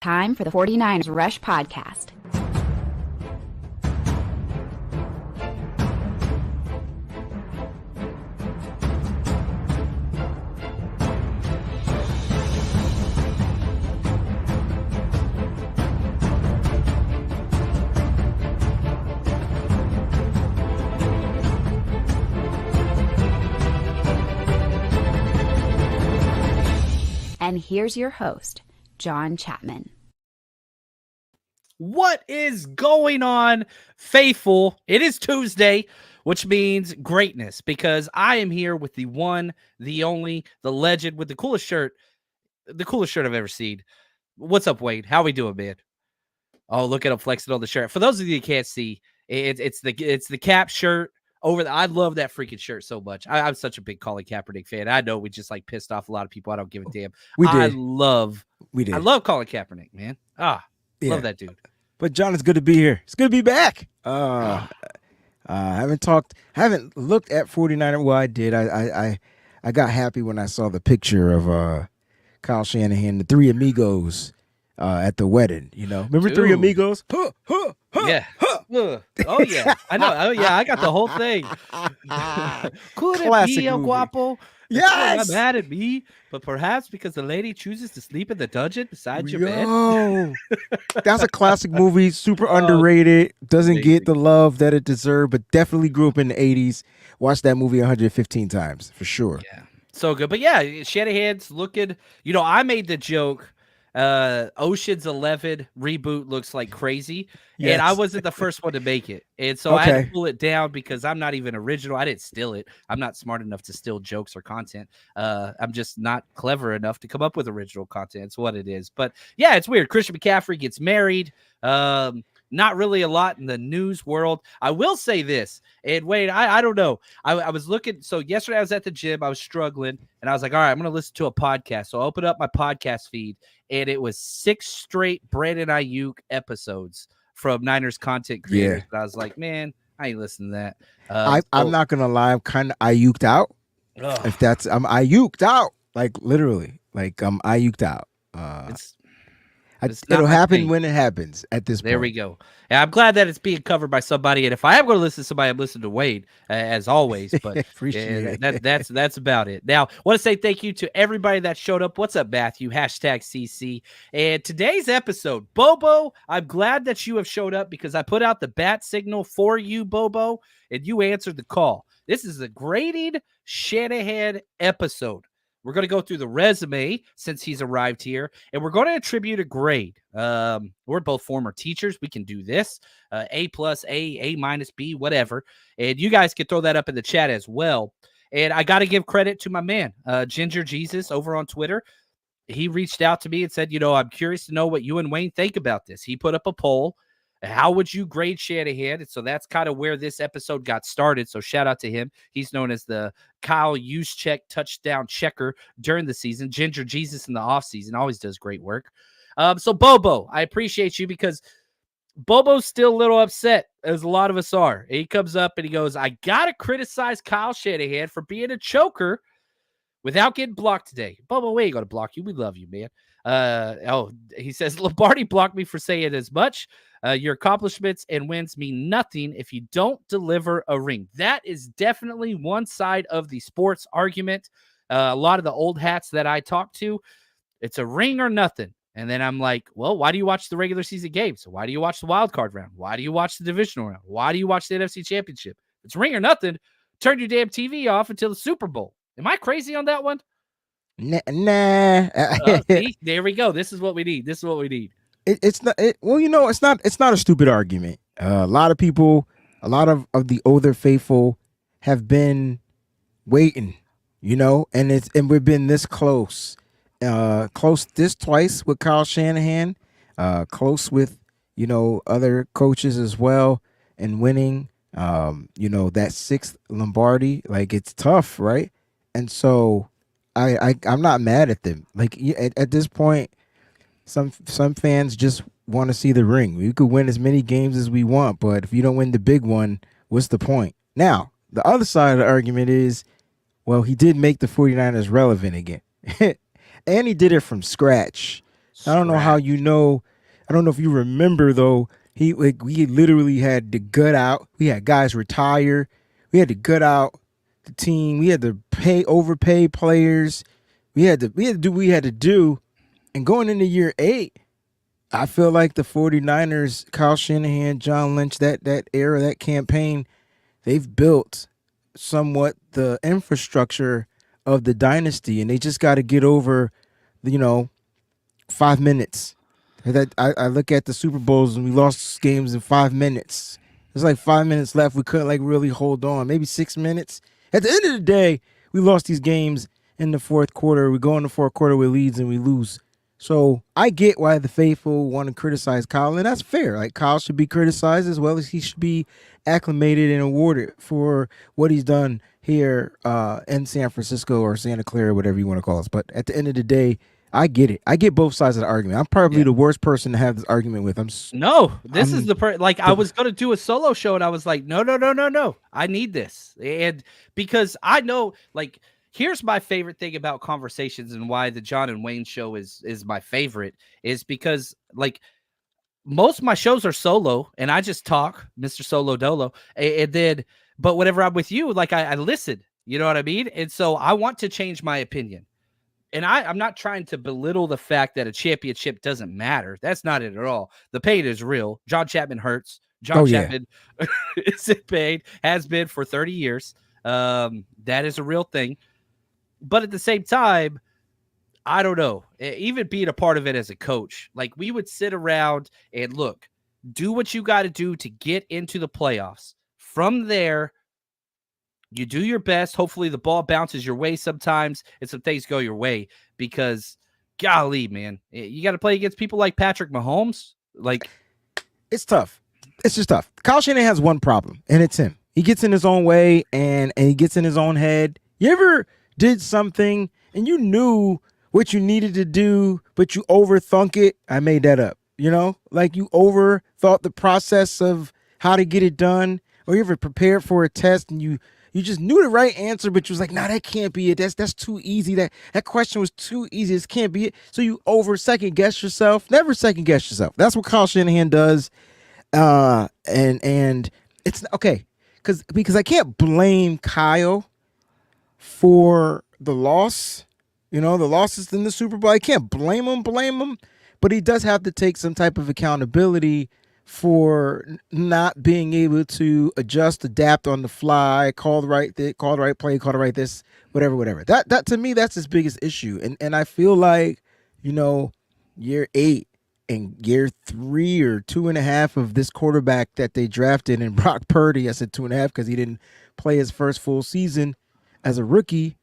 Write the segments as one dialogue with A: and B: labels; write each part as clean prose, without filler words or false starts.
A: Time for the 49ers Rush podcast. And here's your host, John Chapman.
B: What is going on, faithful? It is Tuesday, which means greatness, because I am here with the one, the only, the legend with the coolest shirt I've ever seen. What's up, Wade? How we doing, man? Oh, look at him flexing on the shirt. For those of you who can't see, it's the Cap shirt. I love that freaking shirt so much. I'm such a big Colin Kaepernick fan. I know we just like pissed off a lot of people. I don't give a damn. I love Colin Kaepernick, man. Love that dude.
C: But John, it's good to be here. It's good to be back. I haven't looked at 49er. Well, I did. I got happy when I saw the picture of Kyle Shanahan, the three amigos at the wedding. You know, remember Three Amigos?
B: Yeah. Oh yeah, I know. Oh yeah, I got the whole thing. Could it be El Guapo?
C: Yes,
B: I'm mad at me, but perhaps because the lady chooses to sleep in the dungeon beside your bed.
C: That's a classic movie, super underrated. Doesn't get the love that it deserved, but definitely grew up in the 80s. Watched that movie 115 times for sure.
B: Yeah, so good. But yeah, Shanahan's looking. You know, I made the joke. Ocean's 11 reboot looks like crazy, and I wasn't the first one to make it, and so I had to pull it down because I'm not even original. I didn't steal it. I'm not smart enough to steal jokes or content. I'm just not clever enough to come up with original content. It's what it is. But yeah, it's weird. Christian McCaffrey gets married. Not really a lot in the news world. I will say this, and Wade, I don't know. I was looking. So yesterday I was at the gym. I was struggling, and I was like, all right, I'm going to listen to a podcast. So I opened up my podcast feed, and it was 6 straight Brandon Ayuk episodes from Niners content creators. Yeah. I was like, man, I ain't listening to that.
C: I'm not going to lie. I'm kind of Ayuked out. I'm Ayuked out. Like literally. Like I'm Ayuked out. It'll happen when it happens at this point.
B: There we go. And I'm glad that it's being covered by somebody. And if I am going to listen to somebody, I'm listening to Wade, as always. But that's about it. Now, I want to say thank you to everybody that showed up. What's up, Matthew? #CC. And today's episode, Bobo, I'm glad that you have showed up because I put out the bat signal for you, Bobo, and you answered the call. This is a grading Shanahan episode. We're going to go through the resume since he's arrived here, and we're going to attribute a grade. We're both former teachers. We can do this. A+, A-, B, whatever. And you guys can throw that up in the chat as well. And I got to give credit to my man, Ginger Jesus, over on Twitter. He reached out to me and said, I'm curious to know what you and Wayne think about this. He put up a poll. How would you grade Shanahan? And so that's kind of where this episode got started. So shout out to him. He's known as the Kyle Juszczyk touchdown checker during the season. Ginger Jesus in the offseason always does great work. So Bobo, I appreciate you because Bobo's still a little upset, as a lot of us are. He comes up and he goes, I got to criticize Kyle Shanahan for being a choker without getting blocked today. Bobo, we ain't going to block you. We love you, man. He says, Lombardi blocked me for saying as much. Your accomplishments and wins mean nothing if you don't deliver a ring. That is definitely one side of the sports argument. A lot of the old hats that I talk to, it's a ring or nothing. And then I'm like, well, why do you watch the regular season games? Why do you watch the wild card round? Why do you watch the divisional round? Why do you watch the NFC Championship? It's ring or nothing. Turn your damn TV off until the Super Bowl. Am I crazy on that one?
C: Nah.
B: See? There we go. This is what we need.
C: It's not. It's not a stupid argument. A lot of people, a lot of the older faithful, have been waiting, and we've been this close, this twice with Kyle Shanahan, close with other coaches as well, and winning. That 6th Lombardi, like it's tough, right? And so I'm not mad at them. Like at this point. Some fans just want to see the ring. We could win as many games as we want, but if you don't win the big one, what's the point? Now, the other side of the argument is, well, he did make the 49ers relevant again. And he did it from scratch. I don't know how you know. I don't know if you remember though. We literally had to gut out. We had guys retire. We had to gut out the team. We had to overpay players. We had to do what we had to do. And going into year 8, I feel like the 49ers, Kyle Shanahan, John Lynch, that era, that campaign, they've built somewhat the infrastructure of the dynasty, and they just got to get over, 5 minutes. I look at the Super Bowls and we lost games in 5 minutes. There's like 5 minutes left. We couldn't like really hold on. Maybe 6 minutes. At the end of the day, we lost these games in the fourth quarter. We go in the fourth quarter with leads and we lose. So I get why the faithful want to criticize Kyle, and that's fair. Like Kyle should be criticized as well as he should be acclimated and awarded for what he's done here in San Francisco or Santa Clara, whatever you want to call us. But at the end of the day, I get it. I get both sides of the argument. I'm probably the worst person to have this argument with.
B: This is I was going to do a solo show and I was like, no. I need this. And because I know, like, here's my favorite thing about conversations and why the John and Wayne show is my favorite is because, like, most of my shows are solo and I just talk, Mr. Solo Dolo. And then, but whenever I'm with you, like, I listen, you know what I mean? And so I want to change my opinion. And I'm not trying to belittle the fact that a championship doesn't matter. That's not it at all. The pain is real. John Chapman hurts. Chapman is in pain, has been for 30 years. That is a real thing. But at the same time, I don't know. Even being a part of it as a coach, like we would sit around and look, do what you got to do to get into the playoffs. From there, you do your best. Hopefully the ball bounces your way sometimes and some things go your way because, golly, man, you got to play against people like Patrick Mahomes. Like,
C: it's tough. It's just tough. Kyle Shanahan has one problem, and it's him. He gets in his own way and he gets in his own head. You ever did something and you knew what you needed to do, but you overthunk it? I made that up. Like you overthought the process of how to get it done, or you ever prepared for a test and you just knew the right answer, but you was like, nah, that can't be it. That's too easy. That question was too easy. This can't be it. So you second guess yourself. Never second guess yourself. That's what Kyle Shanahan does. And it's okay. Because I can't blame Kyle for the loss. The losses in the Super Bowl. I can't blame him. But he does have to take some type of accountability for not being able to adjust, adapt on the fly, call the right play, call the right this, whatever. That to me, that's his biggest issue. And I feel like, year 8 and year 3 or 2.5 of this quarterback that they drafted in Brock Purdy, I said 2.5 because he didn't play his first full season as a rookie.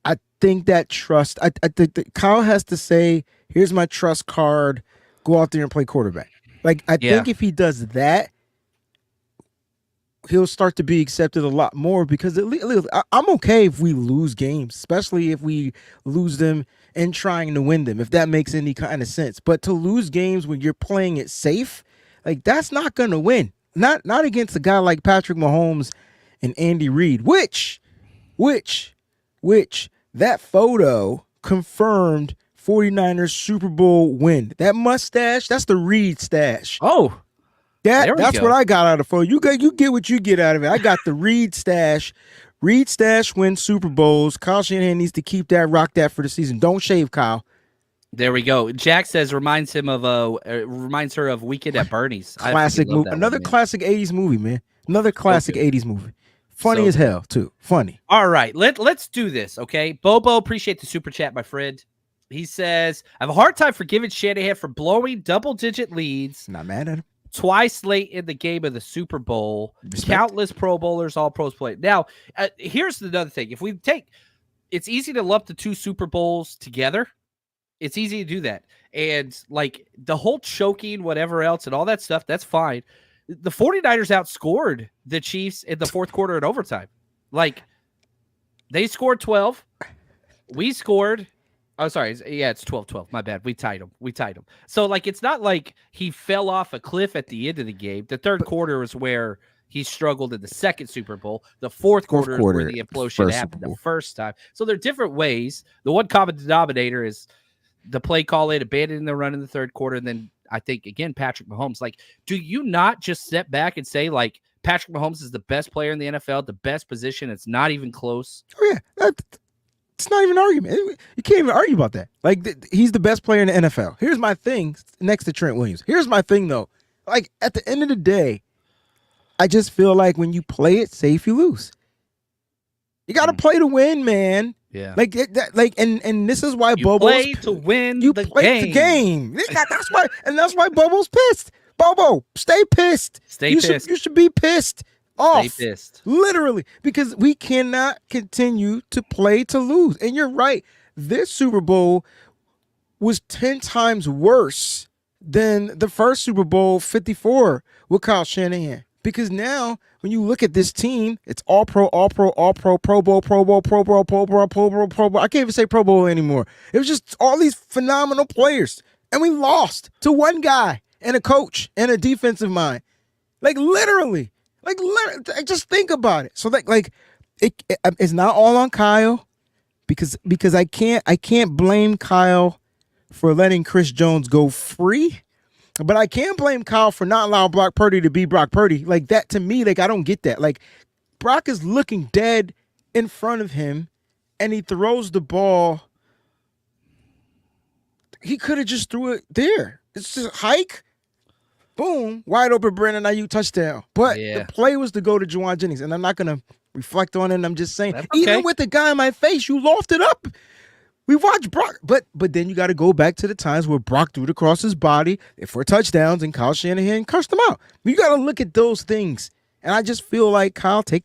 C: I think that trust, I think that Kyle has to say, here's my trust card, go out there and play quarterback. Like, I think if he does that, he'll start to be accepted a lot more because I'm okay if we lose games, especially if we lose them and trying to win them, if that makes any kind of sense. But to lose games when you're playing it safe, like that's not going to win. Not against a guy like Patrick Mahomes and Andy Reid, which that photo confirmed 49ers Super Bowl win. That mustache, that's the Reid stash.
B: Oh,
C: that's what I got out of the photo. You get what you get out of it. I got the Reid stash. Reid stash wins Super Bowls. Kyle Shanahan needs to keep that, rock that for the season. Don't shave, Kyle.
B: There we go. Jack says reminds her of Weekend at Bernie's.
C: Classic movie. Another classic 80s movie, man. Another classic 80s movie. Funny as hell, too. Funny.
B: All right. Let's do this, okay? Bobo, appreciate the super chat, my friend. He says, I have a hard time forgiving Shanahan for blowing double-digit leads.
C: Not mad at him.
B: Twice late in the game of the Super Bowl. Respect. Countless Pro Bowlers, all pros played. Now, here's another thing. It's easy to lump the two Super Bowls together. It's easy to do that. And, like, the whole choking, whatever else, and all that stuff, that's fine. The 49ers outscored the Chiefs in the fourth quarter in overtime. Like, they scored 12. We scored... Oh, sorry. Yeah, it's 12-12. My bad. We tied him. So, like, it's not like he fell off a cliff at the end of the game. The third quarter is where he struggled in the second Super Bowl. The fourth quarter is where the implosion happened the first time. So, there are different ways. The one common denominator is the play call it, abandoning the run in the third quarter, and then I think again Patrick Mahomes. Like, do you not just step back and say like Patrick Mahomes is the best player in the NFL, the best position? It's not even close.
C: Oh yeah, it's not even an argument. You can't even argue about that. Like he's the best player in the NFL. Here's my thing next to Trent Williams. Here's my thing though. Like at the end of the day, I just feel like when you play it safe, you lose. You got to play to win, man.
B: Yeah.
C: Like and this is why
B: you
C: Bobo's
B: play to win.
C: You
B: the
C: play
B: game.
C: the game. That's why Bobo's pissed. Bobo, stay pissed.
B: Stay pissed.
C: You should be pissed off.
B: Stay pissed.
C: Literally, because we cannot continue to play to lose. And you're right. This Super Bowl was 10 times worse than the first Super Bowl 54 with Kyle Shanahan. Because now, when you look at this team, it's all pro, Pro Bowl. I can't even say Pro Bowl anymore. It was just all these phenomenal players. And we lost to one guy and a coach and a defensive mind. Like literally, just think about it. So it's not all on Kyle because I can't blame Kyle for letting Chris Jones go free. But I can't blame Kyle for not allowing Brock Purdy to be Brock Purdy. Like that to me, like I don't get that. Like Brock is looking dead in front of him and he throws the ball. He could have just threw it there. It's just a hike. Boom. Wide open Brandon Ayuk touchdown. But the play was to go to Juwan Jennings. And I'm not going to reflect on it. And I'm just saying, even with the guy in my face, you lofted up. We watched Brock, but then you got to go back to the times where Brock threw it across his body for touchdowns and Kyle Shanahan cursed them out. You got to look at those things. And I just feel like Kyle, take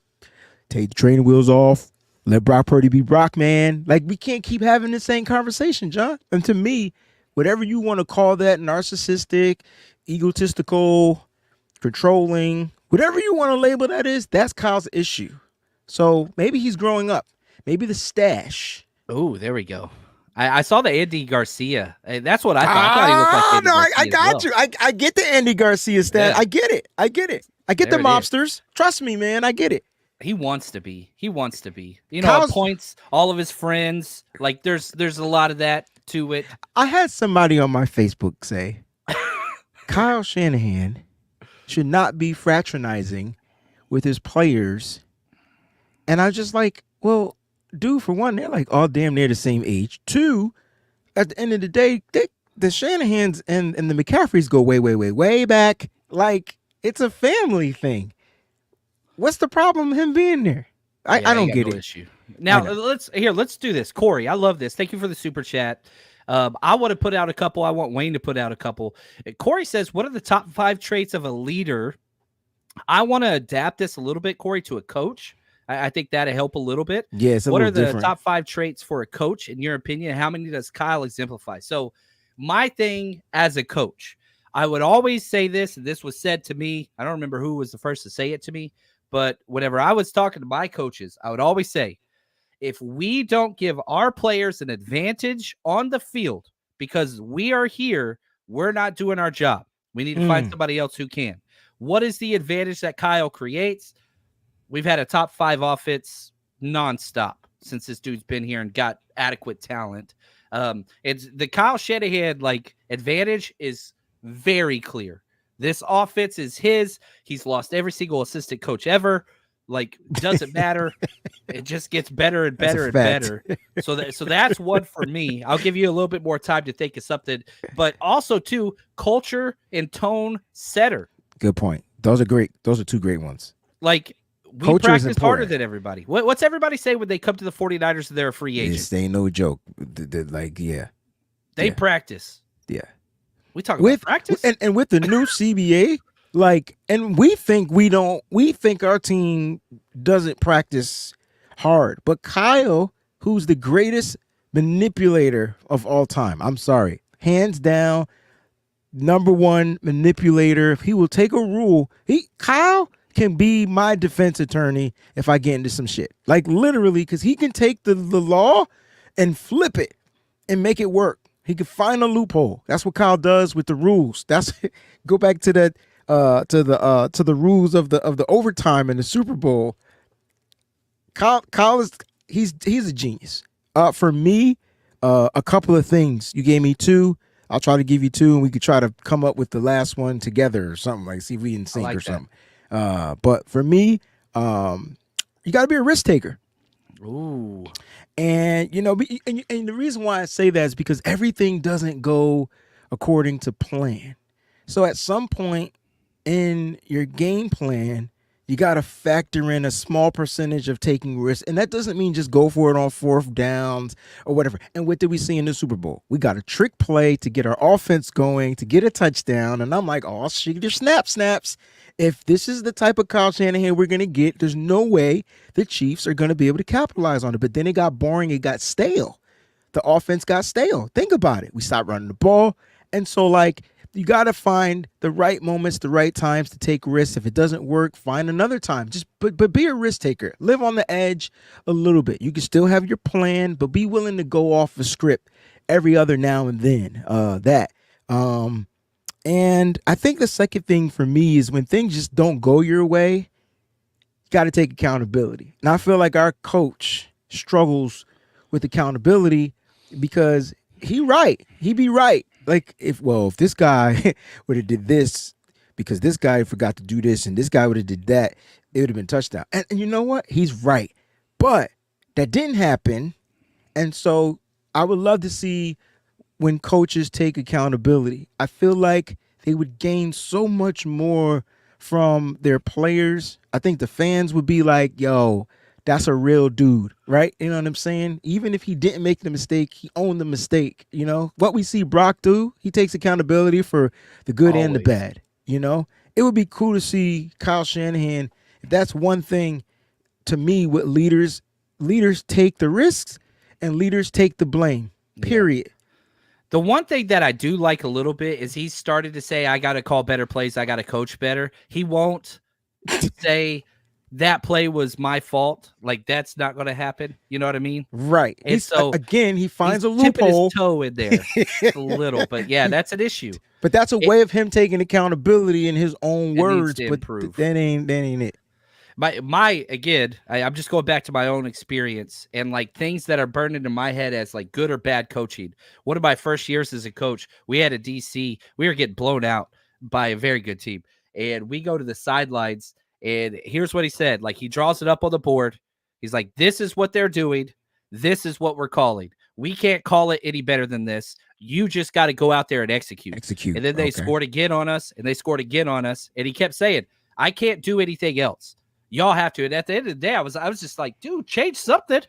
C: the training wheels off. Let Brock Purdy be Brock, man. Like, we can't keep having the same conversation, John. And to me, whatever you want to call that, narcissistic, egotistical, controlling, whatever you want to label that is, that's Kyle's issue. So maybe he's growing up. Maybe the stash.
B: Oh, there we go. I saw the Andy Garcia. That's what I thought. I thought he looked like Andy Garcia
C: I got you. I get the Andy Garcia stat. Yeah. I get it. I get the mobsters. Trust me, man. I get it.
B: He wants to be. You know, points all of his friends. Like there's a lot of that to it.
C: I had somebody on my Facebook say Kyle Shanahan should not be fraternizing with his players. And I was just like, well, dude, for one, they're like all damn near the same age. Two, at the end of the day, the Shanahans and the McCaffreys go way back. Like, it's a family thing. What's the problem with him being there? I don't get it.
B: Issue. Now, let's do this. Corey, I love this. Thank you for the super chat. I want to put out a couple. I want Wayne to put out a couple. Corey says, what are the top 5 traits of a leader? I want to adapt this a little bit, Corey, to a coach. I think that'll help a little bit.
C: Yeah,
B: what are the top 5 traits for a coach, in your opinion? How many does Kyle exemplify? So my thing as a coach, I would always say this, and this was said to me. I don't remember who was the first to say it to me, but whenever I was talking to my coaches, I would always say, if we don't give our players an advantage on the field because we are here, we're not doing our job. We need to find somebody else who can. What is the advantage that Kyle creates? We've had a top 5 offense nonstop since this dude's been here and got adequate talent. It's the Kyle Shanahan advantage is very clear. This offense is his. He's lost every single assistant coach ever. Doesn't matter. It just gets better and better and better. So that's one for me. I'll give you a little bit more time to think of something, but also too, culture and tone setter.
C: Good point. Those are great. Those are 2 great ones.
B: We practice harder than everybody. What's everybody say when they come to the 49ers and they're a free agent?
C: This ain't no joke.
B: They practice.
C: Yeah.
B: We talk about practice.
C: And with the new CBA, and we think our team doesn't practice hard. But Kyle, who's the greatest manipulator of all time, I'm sorry, hands down, number 1 manipulator. If he will take a rule, Kyle can be my defense attorney if I get into some shit. Literally, because he can take the law and flip it and make it work. He can find a loophole. That's what Kyle does with the rules. Go back to that to the rules of the overtime in the Super Bowl. Kyle is he's a genius. For me, a couple of things. You gave me two. I'll try to give you two, and we could try to come up with the last one together or something, like see if we can sync or something. But for me, you got to be a risk taker.
B: Ooh.
C: And, and the reason why I say that is because everything doesn't go according to plan. So at some point in your game plan, you got to factor in a small percentage of taking risks. And that doesn't mean just go for it on fourth downs or whatever. And what did we see in the Super Bowl? We got a trick play to get our offense going, to get a touchdown. And I'm like, oh, shit, your snaps. If this is the type of Kyle Shanahan we're going to get, there's no way the Chiefs are going to be able to capitalize on it. But then it got boring. It got stale. The offense got stale. Think about it. We stopped running the ball. And so, like, you got to find the right moments, the right times to take risks. If it doesn't work, find another time. But be a risk taker. Live on the edge a little bit. You can still have your plan, but be willing to go off the script every other now and then. And I think the second thing for me is when things just don't go your way, you got to take accountability. And I feel like our coach struggles with accountability because he be right. Like if this guy would have did this because this guy forgot to do this and this guy would have did that, it would have been touchdown. And you know what? He's right. But that didn't happen. And so I would love to see when coaches take accountability. I feel like they would gain so much more from their players. I think the fans would be like, yo, that's a real dude, right? You know what I'm saying? Even if he didn't make the mistake, he owned the mistake. You know what we see Brock do? He takes accountability for the good and the bad. You know, it would be cool to see Kyle Shanahan. If that's one thing, to me, what leaders take the risks and leaders take the blame. Period.
B: Yeah. The one thing that I do like a little bit is he started to say, I got to call better plays. I got to coach better. He won't say that play was my fault. Like, that's not going to happen. You know what I mean?
C: Right.
B: And so
C: again, he finds a
B: tipping
C: loophole.
B: His toe in there a little, but yeah, that's an issue.
C: But that's a way of him taking accountability in his own words. But that ain't it.
B: Again, I'm just going back to my own experience and like things that are burned into my head as like good or bad coaching. One of my first years as a coach, we had a DC. We were getting blown out by a very good team. And we go to the sidelines and here's what he said. Like he draws it up on the board. He's like, this is what they're doing. This is what we're calling. We can't call it any better than this. You just got to go out there and execute. And then they scored again on us and they scored again on us. And he kept saying, I can't do anything else. Y'all have to. And at the end of the day, I was just like, dude, change something.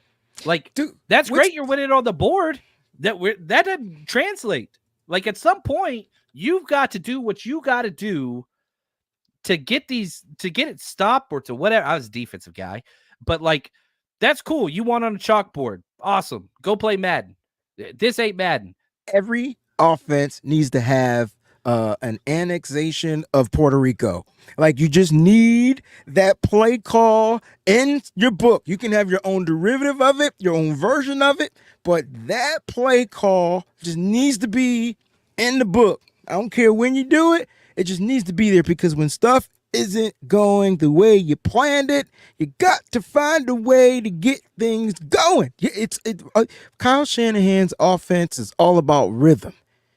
B: Like, dude, that's great. You're winning on the board. That doesn't translate. Like at some point, you've got to do what you got to do to get it stopped or to whatever. I was a defensive guy, but like, that's cool. You won on a chalkboard. Awesome. Go play Madden. This ain't Madden.
C: Every offense needs to have an annexation of Puerto Rico. Like you just need that play call in your book. You can have your own derivative of it, your own version of it, but that play call just needs to be in the book. I don't care when you do it. It just needs to be there because when stuff isn't going the way you planned it, you got to find a way to get things going. Kyle Shanahan's offense is all about rhythm.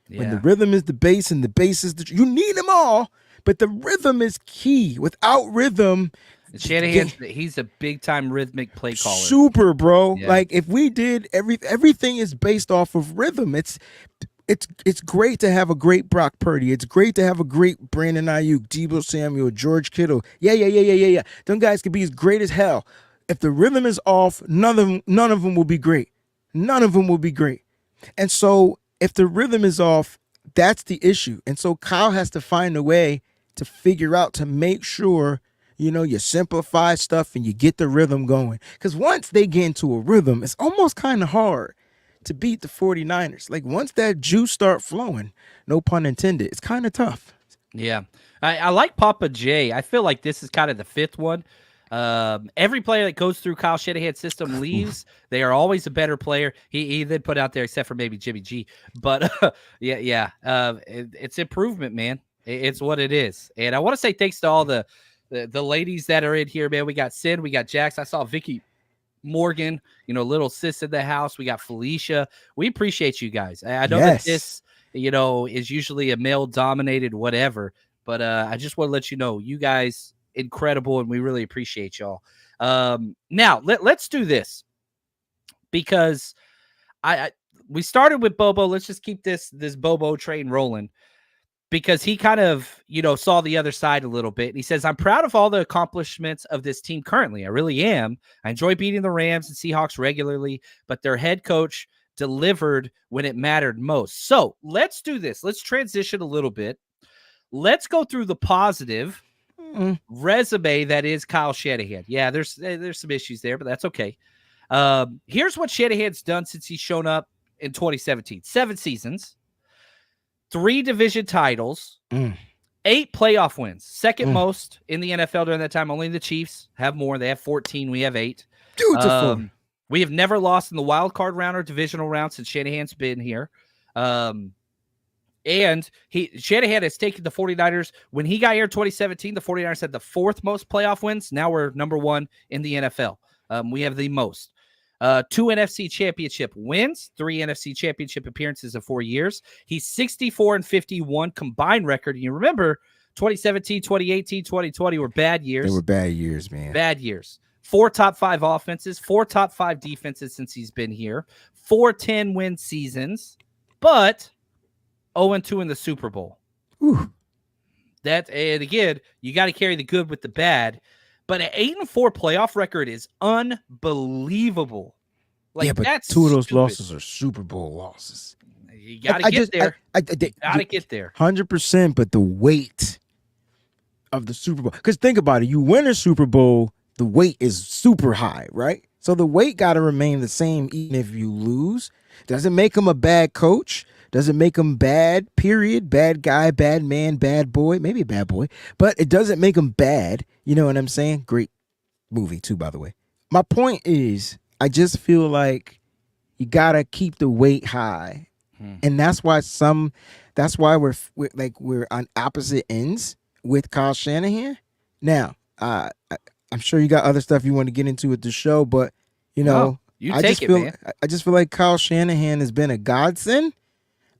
C: When the rhythm is the base and the base is you need them all, but the rhythm is key. Without rhythm,
B: Shanahan, he's a big time rhythmic play caller.
C: Super, bro. Yeah. Like if we did everything is based off of rhythm. It's great to have a great Brock Purdy. It's great to have a great Brandon Ayuk, Deebo Samuel, George Kittle. Yeah. Them guys can be as great as hell. If the rhythm is off, none of them will be great. None of them will be great. And so if the rhythm is off, that's the issue. And so Kyle has to find a way to figure out to make sure, you simplify stuff and you get the rhythm going. Because once they get into a rhythm, it's almost kind of hard to beat the 49ers. Like once that juice start flowing, no pun intended, it's kind of tough.
B: Yeah. I like Papa J. I feel like this is kind of the fifth one. Every player that goes through Kyle Shanahan's system leaves. They are always a better player. He then put out there, except for maybe Jimmy G. But it's improvement, man. It's what it is. And I want to say thanks to all the ladies that are in here, man. We got Sid, we got Jax. I saw Vicky Morgan, little sis in the house. We got Felicia. We appreciate you guys. I know that
C: Yes.
B: this, is usually a male dominated whatever, but I just want to let you know, you guys incredible, and we really appreciate y'all. Now let's do this, because we started with Bobo. Let's just keep this Bobo train rolling, because he kind of, saw the other side a little bit. And he says, I'm proud of all the accomplishments of this team currently. I really am. I enjoy beating the Rams and Seahawks regularly, but their head coach delivered when it mattered most. So let's do this. Let's transition a little bit. Let's go through the positive resume that is Kyle Shanahan. Yeah, there's some issues there, but that's okay. Here's what Shanahan's done since he's shown up in 2017. 7 seasons. 3 division titles, 8 playoff wins, second most in the NFL during that time. Only the Chiefs have more. They have 14. We have 8.
C: Beautiful.
B: We have never lost in the wild card round or divisional round since Shanahan's been here. And Shanahan has taken the 49ers. When he got here in 2017, the 49ers had the 4th most playoff wins. Now we're number 1 in the NFL. We have the most. 2 NFC championship wins, 3 NFC championship appearances in 4 years. He's 64-51 combined record. And you remember 2017, 2018, 2020 were bad years.
C: They were bad years, man.
B: Bad years. 4 top 5 offenses, 4 top 5 defenses since he's been here, 4 10-win seasons, but 0-2 in the Super Bowl.
C: Whew.
B: And again, you got to carry the good with the bad. But an 8-4 playoff record is unbelievable.
C: But
B: that's
C: 2 of those
B: stupid.
C: losses are Super Bowl losses.
B: You got to get there. Got to get there.
C: 100%, but the weight of the Super Bowl. Because think about it. You win a Super Bowl, the weight is super high, right? So the weight got to remain the same even if you lose. Doesn't make him a bad coach. Doesn't make him bad, period. Bad guy, bad man, bad boy. Maybe a bad boy. But it doesn't make him bad. You know what I'm saying? Great movie, too, by the way. My point is, I just feel like you got to keep the weight high. And that's why we're on opposite ends with Kyle Shanahan. Now, I'm sure you got other stuff you want to get into with the show, but,
B: man.
C: I just feel like Kyle Shanahan has been a godsend.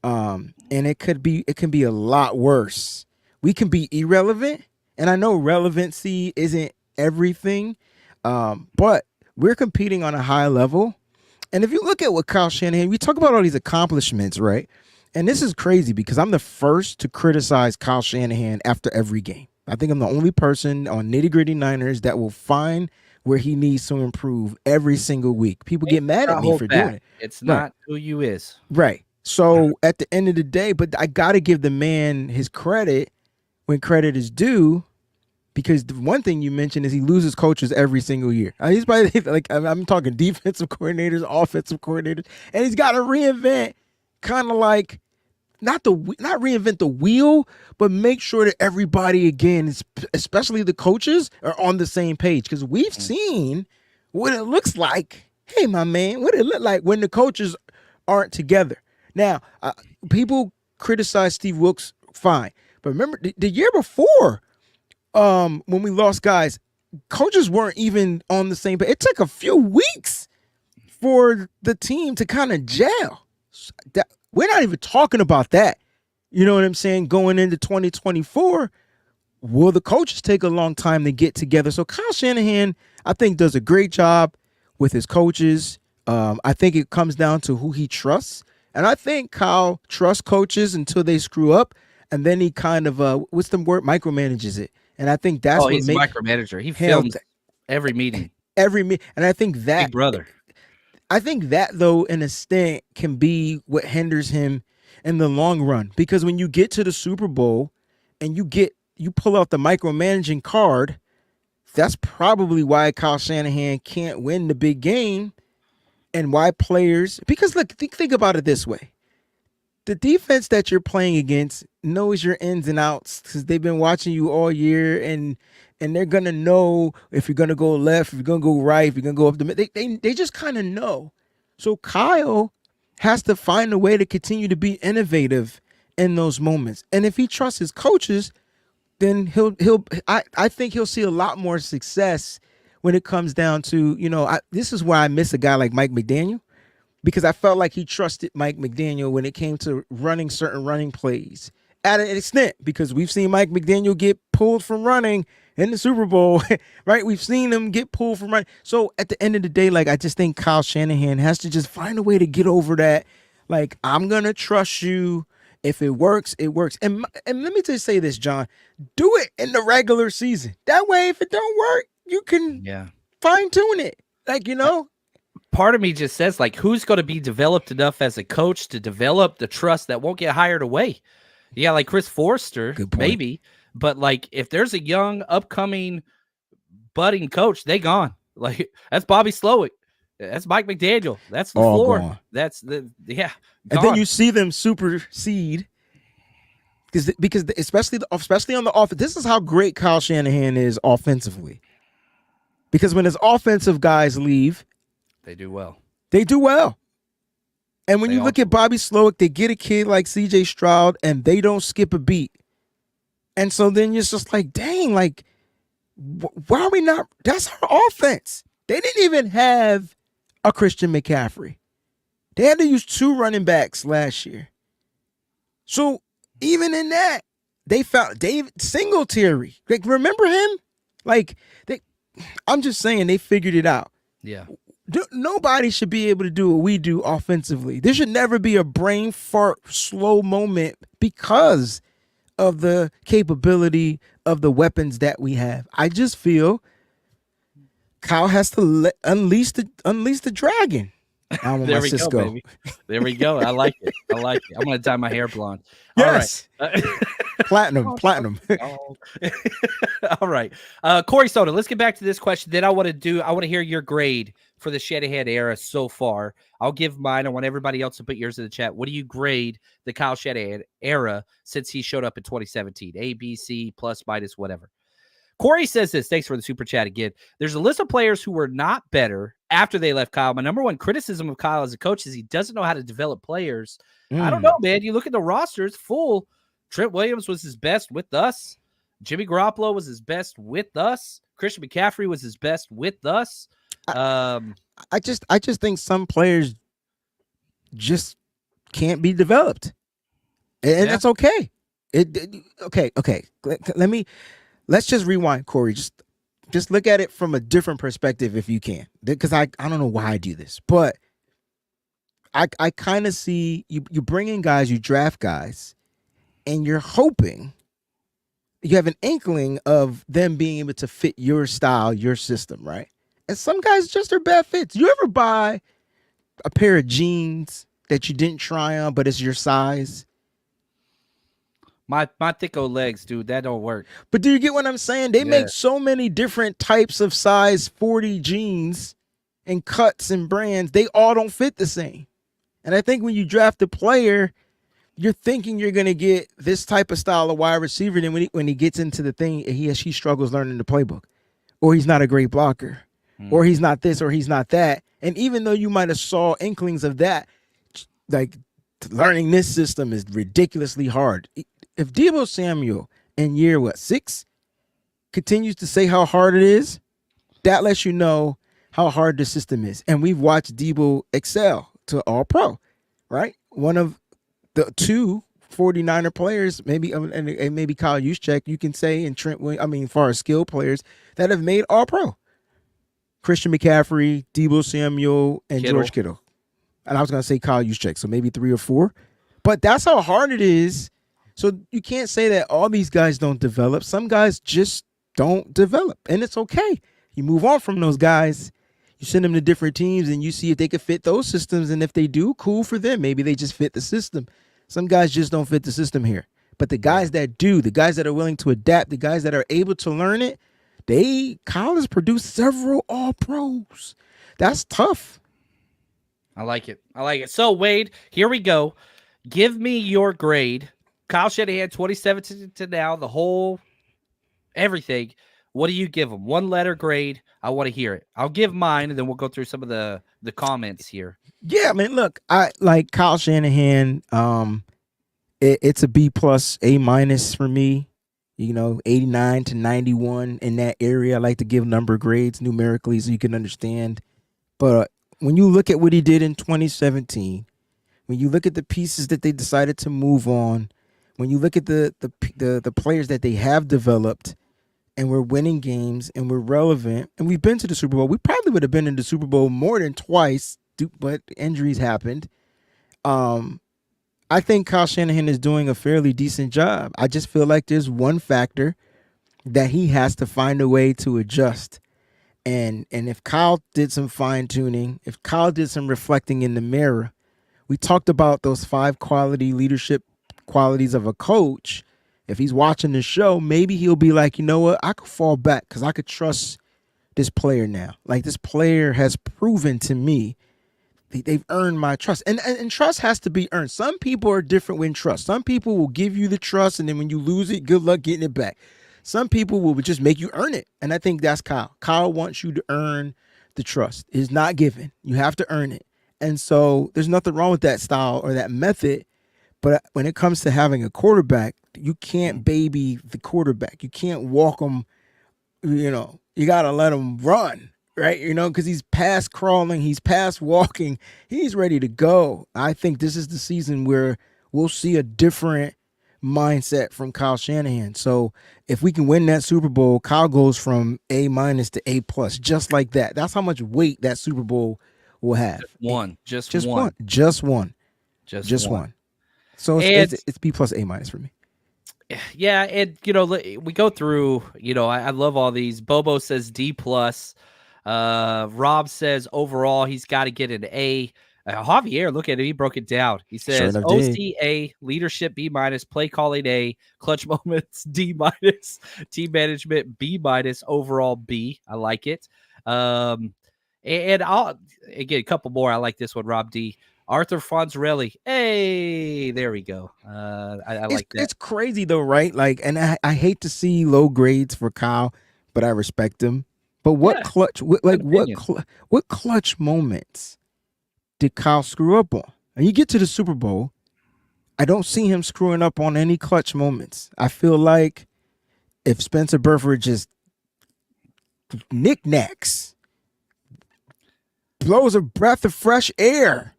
C: And it can be a lot worse. We can be irrelevant, and I know relevancy isn't everything, but we're competing on a high level. And if you look at what Kyle Shanahan, we talk about all these accomplishments, right? And this is crazy because I'm the first to criticize Kyle Shanahan after every game. I think I'm the only person on Nitty Gritty Niners that will find where he needs to improve every single week. People get mad at me for doing it.
B: It's not who you is.
C: Right. So at the end of the day, but I got to give the man his credit when credit is due, because the one thing you mentioned is he loses coaches every single year. He's probably like, I'm talking defensive coordinators, offensive coordinators, and he's got to reinvent, kind of like not reinvent the wheel, but make sure that everybody, again, especially the coaches, are on the same page, because we've seen what it looks like. Hey, my man, what it look like when the coaches aren't together. Now, people criticize Steve Wilkes, fine. But remember, the year before, when we lost guys, coaches weren't even on the same page. It took a few weeks for the team to kind of gel. We're not even talking about that. You know what I'm saying? Going into 2024, will the coaches take a long time to get together? So Kyle Shanahan, I think, does a great job with his coaches. I think it comes down to who he trusts. And I think Kyle trusts coaches until they screw up, and then he kind of what's the word? Micromanages it. And I think that's what
B: he's a micromanager. He films every meeting. And
C: I think that
B: Big brother.
C: I think that, though, in a stint, can be what hinders him in the long run. Because when you get to the Super Bowl and you pull out the micromanaging card, that's probably why Kyle Shanahan can't win the big game. And why players, because look, think about it this way. The defense that you're playing against knows your ins and outs because they've been watching you all year, and they're going to know if you're going to go left, if you're going to go right, if you're going to go up the middle. They just kind of know. So Kyle has to find a way to continue to be innovative in those moments. And if he trusts his coaches, then I think he'll see a lot more success when it comes down to, this is why I miss a guy like Mike McDaniel, because I felt like he trusted Mike McDaniel when it came to running certain running plays at an extent, because we've seen Mike McDaniel get pulled from running in the Super Bowl, right? We've seen him get pulled from running. So at the end of the day, like, I just think Kyle Shanahan has to just find a way to get over that. Like, I'm going to trust you. If it works, it works. And let me just say this, John, do it in the regular season. That way, if it don't work, you can fine tune it. Like,
B: part of me just says, like, who's going to be developed enough as a coach to develop the trust that won't get hired away? Yeah, like Chris Forster, maybe. But, like, if there's a young, upcoming, budding coach, they gone. Like, that's Bobby Slowick. That's Mike McDaniel. That's LaFleur.
C: Gone.
B: That's gone.
C: And then you see them supersede because especially on the offense. This is how great Kyle Shanahan is offensively. Because when his offensive guys leave,
B: they do well.
C: They do well. And when you look at Bobby Slowick, they get a kid like CJ Stroud and they don't skip a beat. And so then you're just like, dang, like, why are we not? That's our offense. They didn't even have a Christian McCaffrey. They had to use 2 running backs last year. So even in that, they found David Singletary. Like, remember him? Like, I'm just saying they figured it out.
B: Yeah.
C: Nobody should be able to do what we do offensively. There should never be a brain fart slow moment because of the capability of the weapons that we have. I just feel Kyle has to unleash the dragon.
B: There we go, baby. There we go. I like it. I'm going to dye my hair blonde.
C: Yes.
B: All right.
C: Platinum.
B: All right. Corey Soda, let's get back to this question. Then I want to hear your grade for the Shanahan era so far. I'll give mine. I want everybody else to put yours in the chat. What do you grade the Kyle Shanahan era since he showed up in 2017? A, B, C, plus, minus, whatever. Corey says this. Thanks for the super chat again. There's a list of players who were not better after they left Kyle. My number one criticism of Kyle as a coach is he doesn't know how to develop players. I don't know, man. You look at the roster, it's full. Trent Williams was his best with us. Jimmy Garoppolo was his best with us. Christian McCaffrey was his best with us.
C: I just think some players just can't be developed, and that's okay. Okay. Let's just rewind, Corey. Just look at it from a different perspective if you can, because I don't know why I do this, but I kind of see you bring in guys, you draft guys, and you're hoping you have an inkling of them being able to fit your style, your system, right? And some guys just are bad fits. You ever buy a pair of jeans that you didn't try on, but it's your size?
B: My thick old legs, dude, that don't work.
C: But do you get what I'm saying? They make so many different types of size 40 jeans and cuts and brands. They all don't fit the same. And I think when you draft a player, you're thinking you're going to get this type of style of wide receiver. Then when he gets into the thing, she struggles learning the playbook, or he's not a great blocker, or he's not this, or he's not that. And even though you might have saw inklings of that, like, learning this system is ridiculously hard. If Deebo Samuel in year 6 continues to say how hard it is, that lets you know how hard the system is. And we've watched Deebo excel to all pro, right? One of the 2 49er players, maybe, and maybe Kyle Juszczyk, you can say, and Trent Williams, as far as skill players that have made all pro. Christian McCaffrey, Deebo Samuel, and George Kittle. And I was going to say Kyle Juszczyk, so maybe 3 or 4. But that's how hard it is. So you can't say that all these guys don't develop. Some guys just don't develop, and it's okay. You move on from those guys. You send them to different teams, and you see if they can fit those systems. And if they do, cool for them. Maybe they just fit the system. Some guys just don't fit the system here. But the guys that do, the guys that are willing to adapt, the guys that are able to learn it, Kyle has produced several All-Pros. That's tough.
B: I like it. So, Wade, here we go. Give me your grade. Kyle Shanahan, 2017 to now, the whole everything. What do you give him? 1-letter grade. I want to hear it. I'll give mine, and then we'll go through some of the comments here.
C: Yeah, man. Look, I like Kyle Shanahan. It's a B+, A- for me. 89 to 91 in that area. I like to give number grades numerically so you can understand. But when you look at what he did in 2017, when you look at the pieces that they decided to move on, when you look at the players that they have developed, and we're winning games and we're relevant and we've been to the Super Bowl, we probably would have been in the Super Bowl more than twice, but injuries happened. I think Kyle Shanahan is doing a fairly decent job. I just feel like there's one factor that he has to find a way to adjust. And if Kyle did some fine tuning, if Kyle did some reflecting in the mirror, we talked about those 5 quality leadership qualities of a coach. If he's watching the show, maybe he'll be like, you know what, I could fall back because I could trust this player now. Like, this player has proven to me they've earned my trust. And trust has to be earned. Some people are different with trust. Some people will give you the trust, and then when you lose it, good luck getting it back. Some people will just make you earn it. And I think that's Kyle. Kyle wants you to earn the trust. It's not given. You have to earn it. And so there's nothing wrong with that style or that method. But when it comes to having a quarterback, you can't baby the quarterback. You can't walk him, you got to let him run, right? Because he's past crawling, he's past walking, he's ready to go. I think this is the season where we'll see a different mindset from Kyle Shanahan. So if we can win that Super Bowl, Kyle goes from A- to A+, just like that. That's how much weight that Super Bowl will have.
B: Just
C: one. So it's B+ A- for me.
B: Yeah, and we go through. I love all these. Bobo says D+. Rob says overall he's got to get an A. Javier, look at it. He broke it down. He says OCA, leadership B-, play calling A, clutch moments D-, team management B-, overall B. I like it. And I'll again a couple more. I like this one. Rob D. Arthur Fonzarelli. Hey, there we go. I like that.
C: It's crazy though, right? Like, and I hate to see low grades for Kyle, but I respect him. But what clutch moments did Kyle screw up on? And you get to the Super Bowl, I don't see him screwing up on any clutch moments. I feel like if Spencer Burford just knickknacks, blows a breath of fresh air,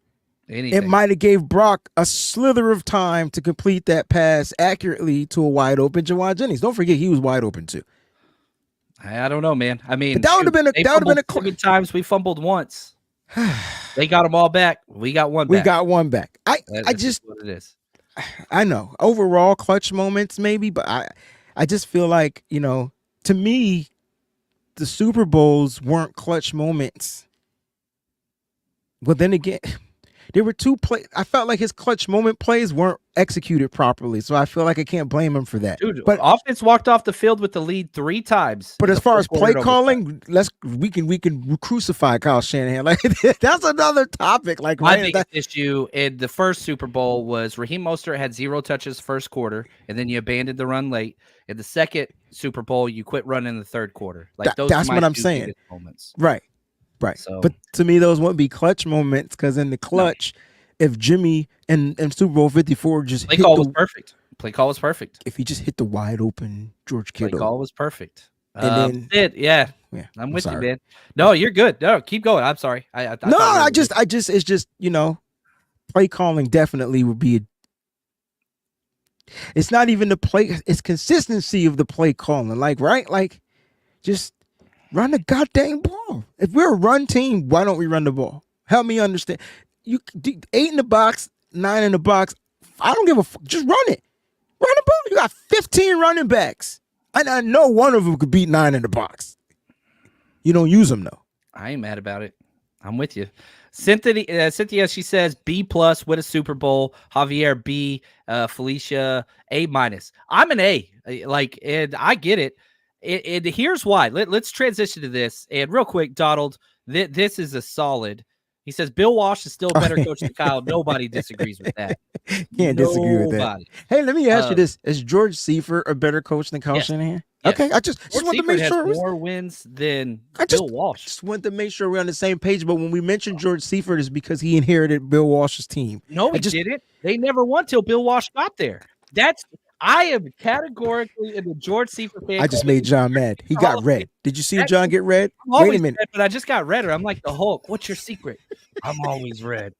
C: it might have gave Brock a slither of time to complete that pass accurately to a wide open Jawan Jennings. Don't forget he was wide open too.
B: I don't know, man. I mean,
C: but that would have been a
B: couple times we fumbled once. They got them all back. We got one back.
C: We got one back.
B: That's just what it is.
C: I know. Overall clutch moments maybe, but I just feel like, to me, the Super Bowls weren't clutch moments. But then again, there were 2 plays. I felt like his clutch moment plays weren't executed properly, so I feel like I can't blame him for that.
B: Dude,
C: but
B: offense walked off the field with the lead 3 times.
C: But as far as play calling, we can crucify Kyle Shanahan. Like, that's another topic. Like,
B: my biggest issue in the first Super Bowl was Raheem Mostert had 0 touches first quarter, and then you abandoned the run late. In the second Super Bowl, you quit running in the third quarter. Like
C: that's what I'm saying.
B: Moments.
C: Right. So, but to me, those wouldn't be clutch moments because in the clutch, if Jimmy and Super Bowl 54 just
B: play call was perfect. Play call was perfect.
C: If he just hit the wide open George Kittle,
B: play call was perfect.
C: And
B: then I'm with you, man. No, you're good. No, keep going. I'm sorry.
C: I just it's just play calling definitely would be. It's not even the play. It's consistency of the play calling. Like just. Run the goddamn ball. If we're a run team, why don't we run the ball? Help me understand. You 8 in the box, 9 in the box. I don't give a fuck. Just run it. Run the ball. You got 15 running backs. And I know one of them could beat 9 in the box. You don't use them though.
B: I ain't mad about it. I'm with you. Cynthia, she says B+ with a Super Bowl. Javier B. Felicia A-. I'm an A. And I get it. And here's why. Let's transition to this. And real quick, Donald, this is a solid. He says Bill Walsh is still a better coach than Kyle. Nobody disagrees with that.
C: Can't disagree with that. Hey, let me ask you this: is George Seifert a better coach than Kyle Shanahan? Yes. Okay, I just want to make sure
B: has more wins than Bill Walsh.
C: Just want to make sure we're on the same page. But when we mentioned George Seifert, is because he inherited Bill Walsh's team.
B: No, he didn't. They never won till Bill Walsh got there. I am categorically in the George Seifert fan.
C: I just made John mad. He got red. Did you see John get red? Wait a minute.
B: Red, but I just got redder. I'm like the Hulk. What's your secret? I'm always red.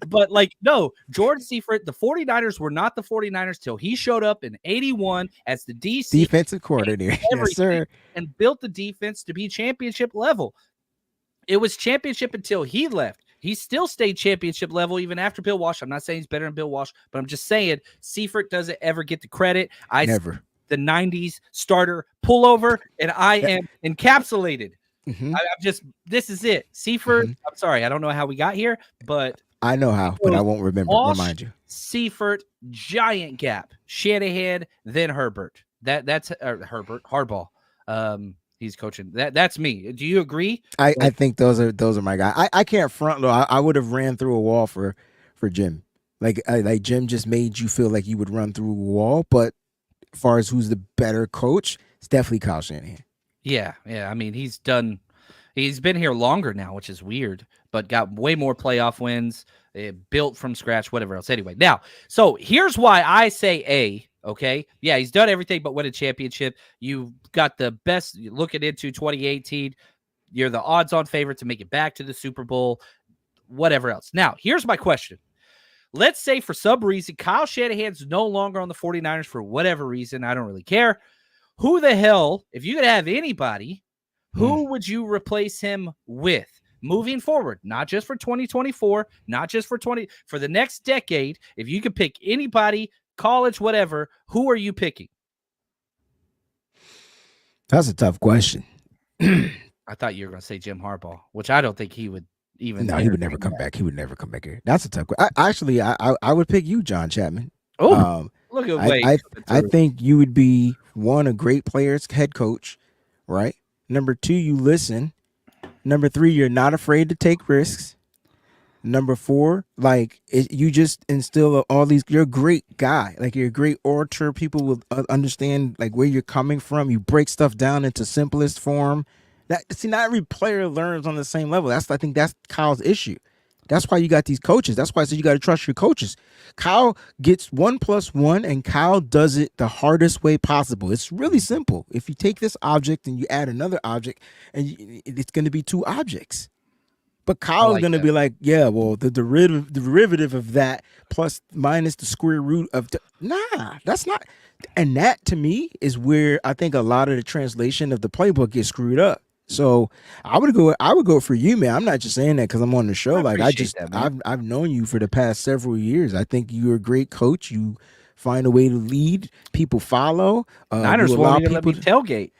B: But like, no, George Seifert, the 49ers were not the 49ers till he showed up in 81 as the DC
C: defensive coordinator. Yes, sir.
B: And built the defense to be championship level. It was championship until he left. He still stayed championship level even after Bill Walsh. I'm not saying he's better than Bill Walsh, but I'm just saying Seifert doesn't ever get the credit.
C: Never.
B: The 90s starter pullover, and I am encapsulated.
C: Mm-hmm.
B: I'm just, this is it. Seifert, I'm sorry, I don't know how we got here, but
C: I know how, but I won't remind you.
B: Seifert, giant gap. Shanahan, then Herbert. That's Herbert, Harbaugh. He's coaching. That's me. Do you agree?
C: I think those are my guys. I can't front load. I would have ran through a wall for Jim. Like Jim just made you feel like you would run through a wall, but as far as who's the better coach, it's definitely Kyle Shanahan.
B: Yeah. I mean, he's been here longer now, which is weird, but got way more playoff wins, built from scratch, whatever else. Anyway, now, so here's why I say A. Okay. Yeah, he's done everything but win a championship. You've got the best looking into 2018. You're the odds-on favorite to make it back to the Super Bowl, whatever else. Now, here's my question. Let's say for some reason, Kyle Shanahan's no longer on the 49ers for whatever reason. I don't really care. Who the hell, if you could have anybody, who would you replace him with moving forward? Not just for 2024, not just for the next decade. If you could pick anybody, college, whatever, who are you picking?
C: That's a tough question.
B: I thought you were going to say Jim Harbaugh, which I don't think he would even.
C: No, he would never come back. He would never come back here. That's a tough question. I would pick you, John Chapman.
B: Oh, look at Wade.
C: I think you would be one, a great player's head coach, right? Number 2, you listen. Number 3, you're not afraid to take risks. Number 4, you just instill all these. You're a great guy. Like, you're a great orator. People will understand like where you're coming from. You break stuff down into simplest form. Not every player learns on the same level. I think that's Kyle's issue. That's why you got these coaches. That's why I said you got to trust your coaches. Kyle gets 1 + 1, and Kyle does it the hardest way possible. It's really simple. If you take this object and you add another object, and it's going to be 2 objects. But Kyle's going to be like, yeah, well, the derivative of that plus minus the square root of nah, that's not. And that to me is where I think a lot of the translation of the playbook gets screwed up. So I would go for you, man. I'm not just saying that because I'm on the show. I've known you for the past several years. I think you're a great coach. You find a way to lead. People follow.
B: Niners won't even let me tailgate.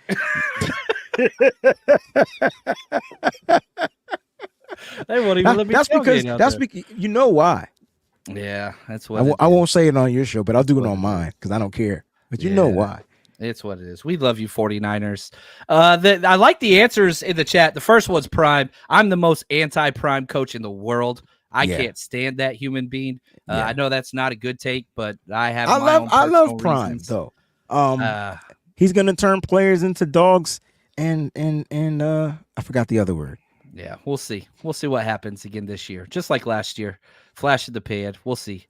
B: They won't even let me tailgate.
C: That's because you know why.
B: Yeah, that's what
C: I won't say it on your show, but I'll do it on mine because I don't care. But you know why.
B: It's what it is. We love you, 49ers. I like the answers in the chat. The first one's Prime. I'm the most anti-Prime coach in the world. I can't stand that human being. I know that's not a good take, but I love
C: Prime
B: reasons.
C: though. He's gonna turn players into dogs and I forgot the other word.
B: Yeah, we'll see. We'll see what happens again this year. Just like last year. Flash of the pan. We'll see.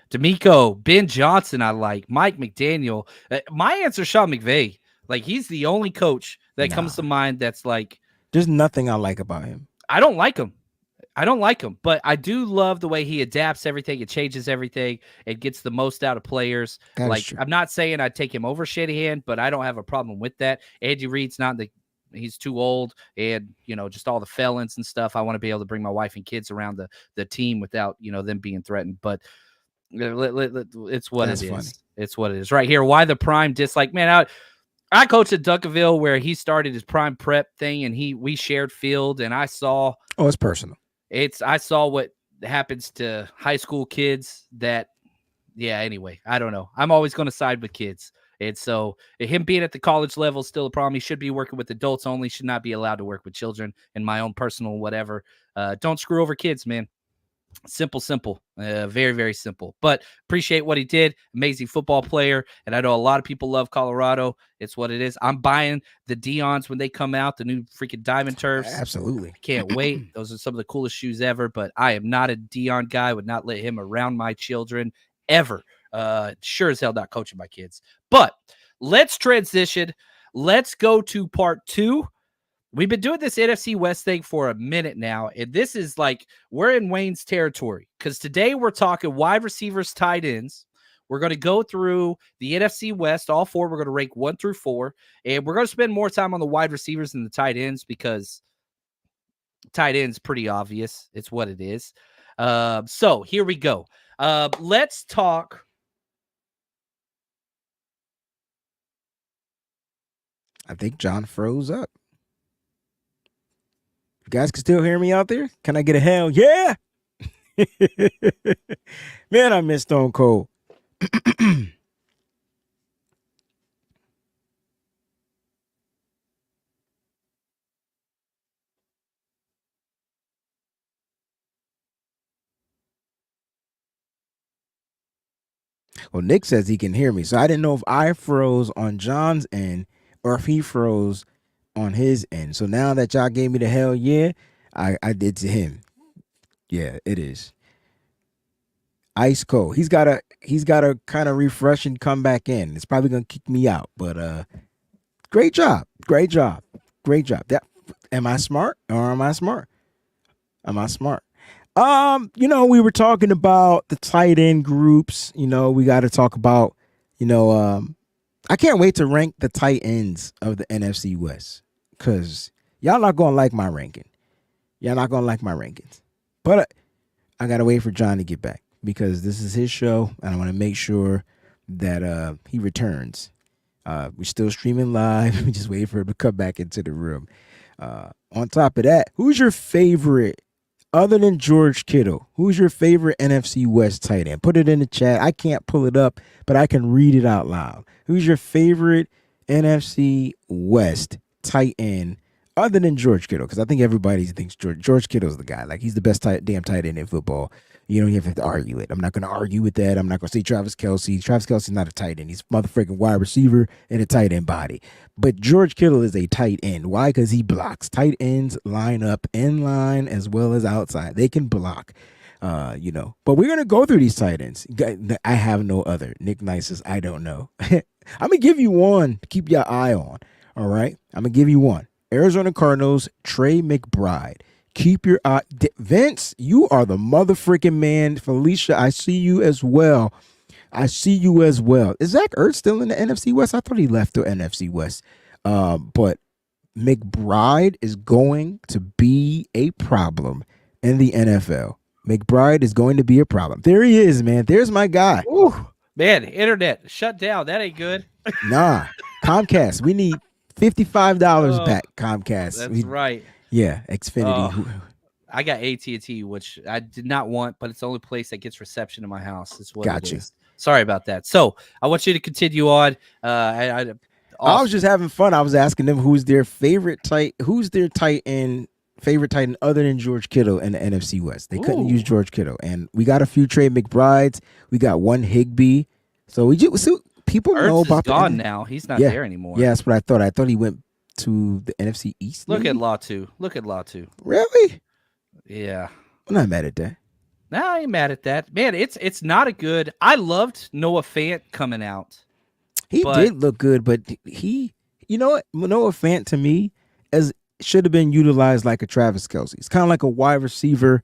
B: D'Amico, Ben Johnson, I like. Mike McDaniel. My answer is Sean McVay. Like, he's the only coach that comes to mind that's like.
C: There's nothing I like about him.
B: I don't like him. But I do love the way he adapts everything. It changes everything. It gets the most out of players. I'm not saying I'd take him over Shanahan, but I don't have a problem with that. Andy Reid's he's too old, and just all the felons and stuff. I want to be able to bring my wife and kids around the team without them being threatened. But it's what it is. Funny. It's what it is. Right here. Why the Prime dislike? Man, I coached at Duncanville where he started his Prime prep thing, and we shared field, and I saw.
C: Oh, it's personal.
B: I saw what happens to high school kids. Anyway, I don't know. I'm always going to side with kids. And so him being at the college level is still a problem. He should be working with adults only, should not be allowed to work with children, in my own personal whatever. Don't screw over kids, man. Simple, very, very simple. But appreciate what he did. Amazing football player. And I know a lot of people love Colorado. It's what it is. I'm buying the Dion's when they come out, the new freaking Diamond Turfs.
C: Absolutely.
B: I can't wait. Those are some of the coolest shoes ever. But I am not a Dion guy. Would not let him around my children ever. Sure as hell not coaching my kids. But let's transition. Let's go to part 2. We've been doing this NFC West thing for a minute now, and this is like we're in Wayne's territory because today we're talking wide receivers, tight ends. We're going to go through the NFC West, all 4. We're going to rank 1 through 4, and we're going to spend more time on the wide receivers than the tight ends because tight end's pretty obvious. It's what it is. So here we go. Let's talk.
C: I think John froze up. You guys can still hear me out there? Can I get a hell yeah? Man, I miss Stone Cold. Well, Nick says he can hear me, so I didn't know if I froze on John's end or if he froze on his end. So now that y'all gave me the hell yeah, I did to him. Yeah, it is. Ice cold. He's gotta kind of refresh and come back in. It's probably gonna kick me out. But great job. Great job. Great job. Am I smart or am I smart? Am I smart? We were talking about the tight end groups. We got to talk about, I can't wait to rank the tight ends of the NFC West because y'all not going to like my ranking. Y'all not going to like my rankings. But I got to wait for John to get back because this is his show and I want to make sure that he returns. We're still streaming live. We just wait for him to come back into the room. On top of that, who's your favorite? Other than George Kittle, who's your favorite NFC West tight end? Put it in the chat. I can't pull it up, but I can read it out loud. Who's your favorite NFC West tight end other than George Kittle? Because I think everybody thinks George Kittle's the guy. Like, he's the best damn tight end in football. You don't even have to argue it. I'm not going to argue with that. I'm not going to say Travis Kelce. Travis Kelce's not a tight end. He's a motherfucking wide receiver and a tight end body. But George Kittle is a tight end. Why? Because he blocks. Tight ends line up in line as well as outside. They can block, But we're going to go through these tight ends. I have no other. Nick Nice says, I don't know. I'm going to give you one to keep your eye on. All right? I'm going to give you one. Arizona Cardinals, Trey McBride. Keep your eye. Vince, you are the motherfucking man. Felicia, I see you as well. Is Zach Ertz still in the NFC West? I thought he left the NFC West. But McBride is going to be a problem in the NFL. McBride is going to be a problem. There he is, man. There's my guy.
B: Ooh, man, internet shut down. That ain't good.
C: Nah, Comcast. We need $55 back, Comcast.
B: That's right.
C: Yeah, Xfinity.
B: I got AT&T, which I did not want, but it's the only place that gets reception in my house. It's what
C: Gotcha.
B: It is. Sorry about that. So I want you to continue on.
C: I was just having fun. I was asking them who's their tight end other than George Kittle in the NFC West. They couldn't use George Kittle, and we got a few Trey McBrides. We got one Higbee. So people
B: Ertz
C: know about
B: is gone now. He's not there anymore.
C: Yeah, that's what I thought. I thought he went to the NFC East.
B: Look at Law 2.
C: Really?
B: Yeah.
C: I'm not mad at that.
B: No, I ain't mad at that. Man, it's not a good. I loved Noah Fant coming out.
C: He did look good, but you know what? Noah Fant to me should have been utilized like a Travis Kelce. It's kind of like a wide receiver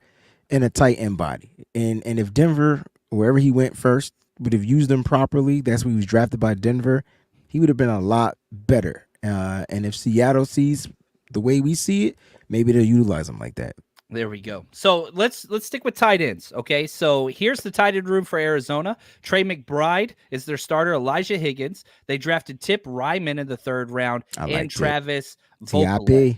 C: and a tight end body. And if Denver, wherever he went first, would have used him properly, that's when he was drafted by Denver, he would have been a lot better. And if Seattle sees the way we see it, maybe they'll utilize him like that.
B: There we go. So let's stick with tight ends. Okay, so here's the tight end room for Arizona. Trey McBride is their starter. Elijah Higgins. They drafted Tip Ryman in the 3rd round and Travis Volpe.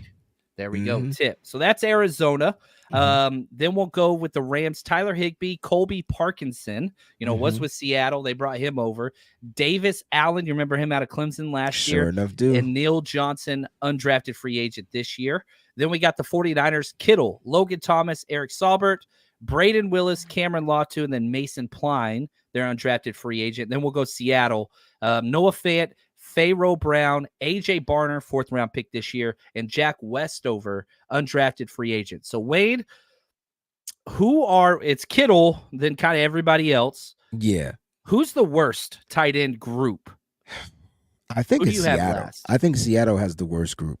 B: There we go, Tip. So that's Arizona. Then we'll go with the Rams. Tyler Higbee, Colby Parkinson. Was with Seattle. They brought him over. Davis Allen. You remember him out of Clemson last year?
C: Sure enough, do.
B: And Neil Johnson, undrafted free agent this year. Then we got the 49ers, Kittle, Logan Thomas, Eric Saubert, Braden Willis, Cameron Latu, and then Mason Pline, their undrafted free agent. Then we'll go Seattle. Noah Fant, Pharaoh Brown, AJ Barner, 4th round pick this year, and Jack Westover, undrafted free agent. So Wade, it's Kittle, then kind of everybody else.
C: Yeah.
B: Who's the worst tight end group?
C: I think it's Seattle. I think Seattle has the worst group,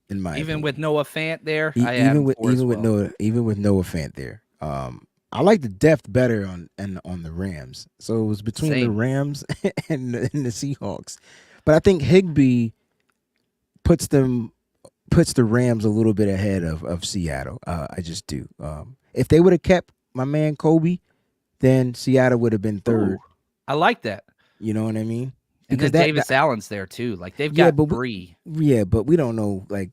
C: in my opinion.
B: With Noah Fant there,
C: even with Noah Fant there. I like the depth better on the Rams. So it was between the Rams and the Seahawks. But I think Higbee puts the Rams a little bit ahead of Seattle. I just do. If they would have kept my man Kobe, then Seattle would have been third.
B: Ooh, I like that.
C: You know what I mean?
B: Because Davis Allen's there too. Like they've got Bree.
C: But we don't know. Like,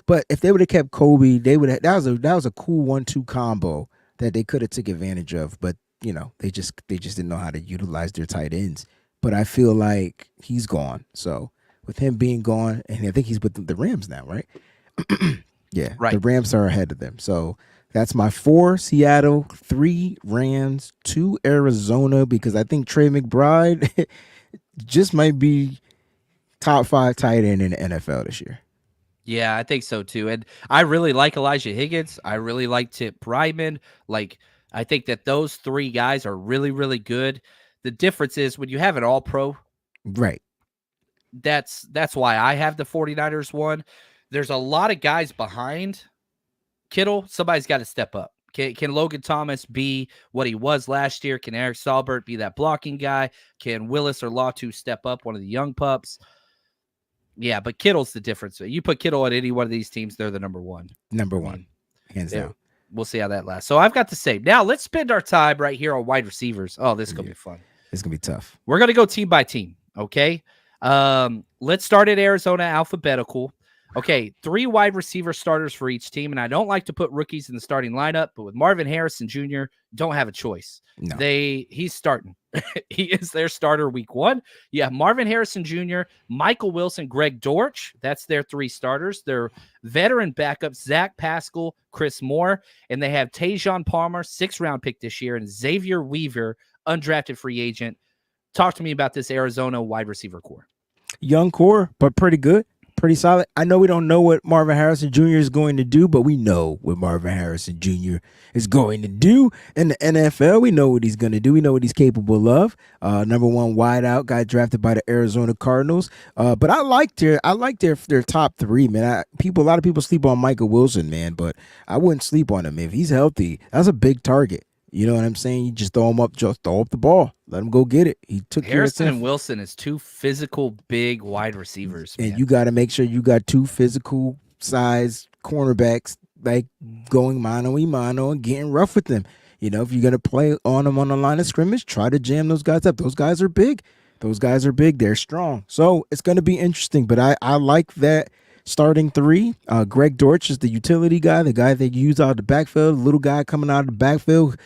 C: but if they would have kept Kobe, they would have. That was a cool 1-2 combo that they could have took advantage of. But they just didn't know how to utilize their tight ends. But I feel like he's gone. So with him being gone, and I think he's with the Rams now, right? Yeah, right. The Rams are ahead of them. So that's my 4 Seattle, 3 Rams, 2 Arizona, because I think Trey McBride just might be top 5 tight end in the NFL this year.
B: Yeah, I think so too. And I really like Elijah Higgins. I really like Tip Bryman. I think that those 3 guys are really, really good. The difference is when you have an all-pro.
C: Right.
B: That's why I have the 49ers one. There's a lot of guys behind Kittle. Somebody's got to step up. Can Logan Thomas be what he was last year? Can Eric Saubert be that blocking guy? Can Willis or Latu step up, one of the young pups? Yeah, but Kittle's the difference. You put Kittle on any one of these teams, they're the number one.
C: Hands down.
B: We'll see how that lasts. So I've got the same. Now let's spend our time right here on wide receivers. Oh, this is going to be fun.
C: It's going to be tough.
B: We're going to go team by team, okay? Let's start at Arizona alphabetical. Okay, 3 wide receiver starters for each team, and I don't like to put rookies in the starting lineup, but with Marvin Harrison Jr., don't have a choice.
C: No.
B: He's starting. He is their starter week 1. Yeah, Marvin Harrison Jr., Michael Wilson, Greg Dortch. That's their 3 starters. Their veteran backups, Zach Pascal, Chris Moore, and they have Tajon Palmer, 6th round pick this year, and Xavier Weaver, undrafted free agent. Talk to me about this Arizona wide receiver core.
C: Young core, but pretty good. Pretty solid. I know we don't know what Marvin Harrison Jr. is going to do, but we know what Marvin Harrison Jr. is going to do in the NFL. We know what he's going to do. We know what he's capable of. Number 1 wideout, guy drafted by the Arizona Cardinals. But I like their top 3, man. A lot of people sleep on Michael Wilson, man, but I wouldn't sleep on him if he's healthy. That's a big target. You know what I'm saying? You just throw up the ball. Let him go get it. He took
B: Harrison and Wilson is 2 physical, big wide receivers. Man.
C: And you got to make sure you got 2 physical size cornerbacks, like going mano-a-mano and getting rough with them. If you're going to play on them on the line of scrimmage, try to jam those guys up. Those guys are big. They're strong. So it's going to be interesting. But I like that starting 3. Greg Dortch is the utility guy, the guy they use out of the backfield, the little guy coming out of the backfield.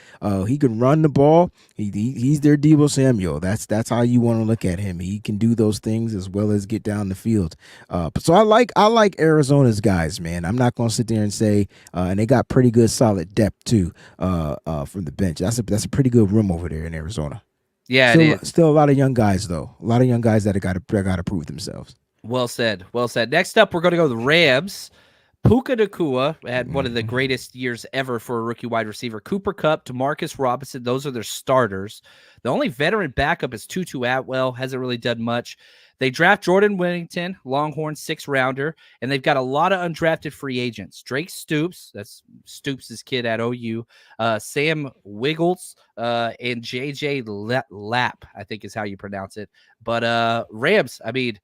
C: He can run the ball. He's their Deebo Samuel. That's how you want to look at him. He can do those things as well as get down the field. So I like Arizona's guys, man. I'm not going to sit there and say, and they got pretty good solid depth too from the bench. That's a pretty good room over there in Arizona.
B: Yeah, it is.
C: Still a lot of young guys though. A lot of young guys that got to prove themselves.
B: Well said. Well said. Next up, we're going to go to the Rams. Puka Nacua had one of the greatest years ever for a rookie wide receiver. Cooper Kupp, DeMarcus Robinson, those are their starters. The only veteran backup is Tutu Atwell. Hasn't really done much. They draft Jordan Whittington, Longhorn 6th rounder, and they've got a lot of undrafted free agents. Drake Stoops, that's Stoops' kid at OU, Sam Wiggles, and JJ Lapp, I think is how you pronounce it. But Rams, I mean,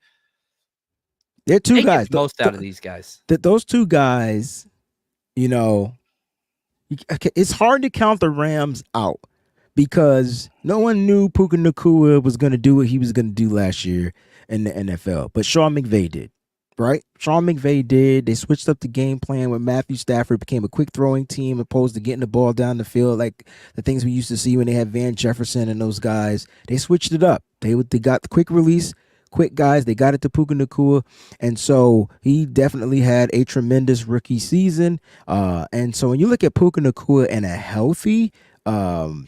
C: they're 2 guys.
B: Most out of these guys.
C: Those 2 guys, it's hard to count the Rams out because no one knew Puka Nacua was going to do what he was going to do last year in the NFL. But Sean McVay did, right? Sean McVay did. They switched up the game plan with Matthew Stafford, became a quick throwing team opposed to getting the ball down the field like the things we used to see when they had Van Jefferson and those guys. They switched it up. They got the quick release quick guys. They got it to Puka Nacua, and so he definitely had a tremendous rookie season. And so when you look at Puka Nacua and a healthy, oh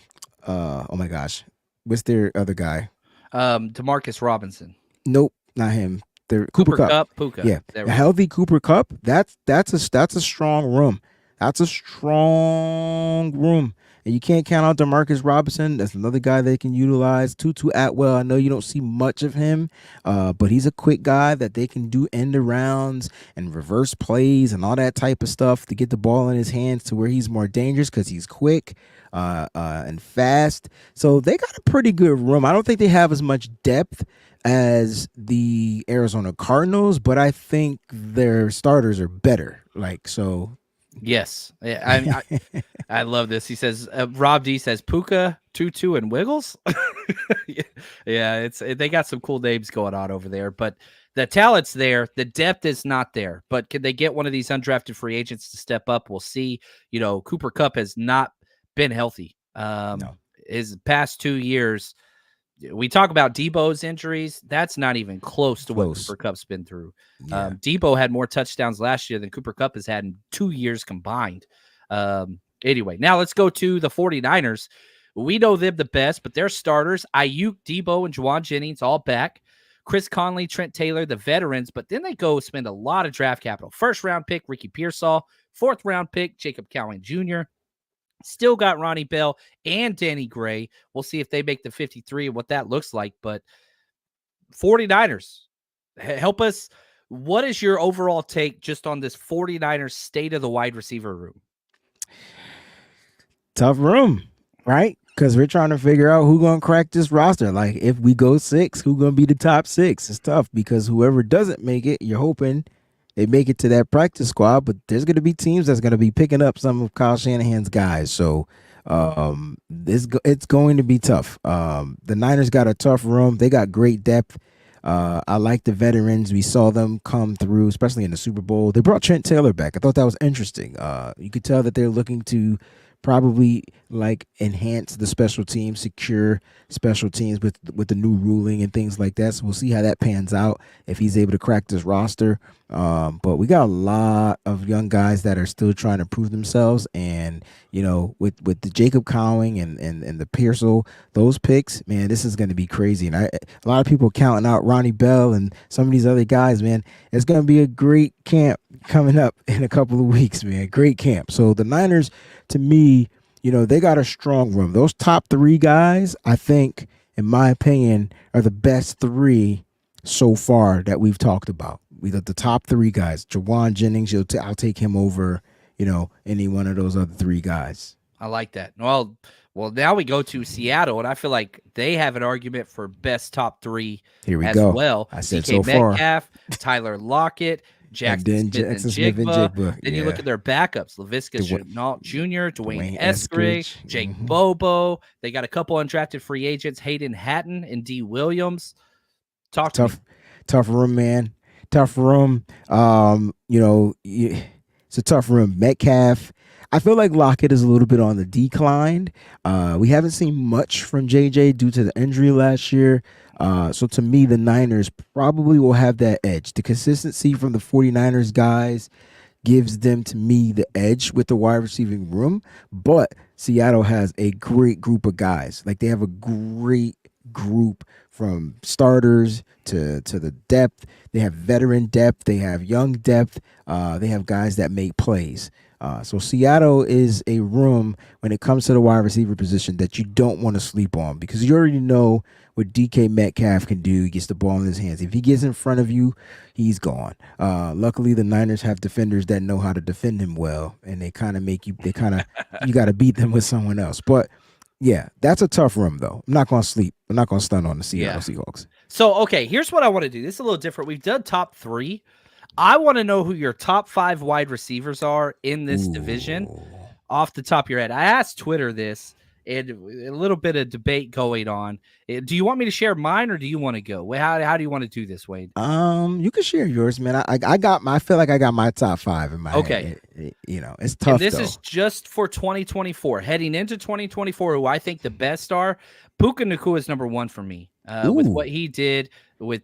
C: my gosh, what's their other guy?
B: Demarcus Robinson.
C: Nope, not him. The Cooper Kupp.
B: Puka.
C: Yeah, a healthy Cooper Kupp. That's a strong room. That's a strong room. And you can't count out Demarcus Robinson. That's another guy they can utilize. Tutu Atwell, I know you don't see much of him, but he's a quick guy that they can do end arounds and reverse plays and all that type of stuff to get the ball in his hands to where he's more dangerous because he's quick and fast. So they got a pretty good room. I don't think they have as much depth as the Arizona Cardinals, but I think their starters are better.
B: Yes, I love this. He says, Rob D says Puka, Tutu, and Wiggles. Yeah, they got some cool names going on over there, but the talent's there. The depth is not there. But can they get one of these undrafted free agents to step up? We'll see. Cooper Kupp has not been healthy.
C: No.
B: His past 2 years. We talk about Debo's injuries. That's not even close to what Cooper Kupp's been through. Yeah. Debo had more touchdowns last year than Cooper Kupp has had in 2 years combined. Anyway, now let's go to the 49ers. We know them the best, but their starters, Ayuk, Debo, and Juwan Jennings, all back. Chris Conley, Trent Taylor, the veterans, but then they go spend a lot of draft capital. First-round pick, Ricky Pearsall. Fourth-round pick, Jacob Cowing Jr., Still got Ronnie Bell and Danny Gray. We'll see if they make the 53 and what that looks like. But 49ers, help us. What is your overall take just on this 49ers state of the wide receiver room?
C: Tough room, right? Because we're trying to figure out who's going to crack this roster. Like, if we go 6, who's going to be the top 6? It's tough because whoever doesn't make it, you're hoping they make it to that practice squad, but there's going to be teams that's going to be picking up some of Kyle Shanahan's guys. So it's going to be tough. The Niners got a tough room. They got great depth. I like the veterans. We saw them come through, especially in the Super Bowl. They brought Trent Taylor back. I thought that was interesting. You could tell that they're looking to probably enhance the special teams, secure special teams with the new ruling and things like that. So we'll see how that pans out if he's able to crack this roster. But we got a lot of young guys that are still trying to prove themselves. And, with the Jacob Cowing and the Pearsall, those picks, man, this is going to be crazy. And a lot of people counting out Ronnie Bell and some of these other guys, man. It's going to be a great camp coming up in a couple of weeks, man. Great camp. So the Niners, to me, they got a strong room. Those top 3 guys, I think, in my opinion, are the best 3 so far that we've talked about. We got the top 3 guys. Juwan Jennings, I'll take him over, any one of those other 3 guys.
B: I like that. Well, now we go to Seattle, and I feel like they have an argument for best top 3
C: Here we go.
B: Well.
C: I said
B: DK
C: so
B: Metcalf, Tyler Lockett, Jackson Smith and Jigba. Then you look at their backups: Laviska Shenault Jr., Dwayne Eskridge, Jake Bobo. They got a couple undrafted free agents: Hayden Hatton and D. Williams. Tough
C: room, man. Tough room. It's a tough room. Metcalf. I feel like Lockett is a little bit on the decline. We haven't seen much from JJ due to the injury last year. So to me, the Niners probably will have that edge. The consistency from the 49ers guys gives them, to me, the edge with the wide receiving room. But Seattle has a great group of guys. They have a great group from starters to the depth. They have veteran depth. They have young depth. They have guys that make plays. So Seattle is a room when it comes to the wide receiver position that you don't want to sleep on, because you already know what DK Metcalf can do. He gets the ball in his hands. If he gets in front of you, he's gone. Luckily, the Niners have defenders that know how to defend him well, and they kind of you got to beat them with someone else. But yeah, that's a tough room, though. I'm not going to sleep. I'm not going to stun on the Seattle Seahawks.
B: So, okay, here's what I want to do. This is a little different. We've done top 3. I want to know who your top 5 wide receivers are in this division off the top of your head. I asked Twitter this, and a little bit of debate going on. Do you want me to share mine, or do you want to go? How do you want to do this, Wade?
C: You can share yours, man. I feel like I got my top 5 in my head. It's tough.
B: And this is just for 2024. Heading into 2024, who I think the best are, Puka Nacua is number one for me. With what he did with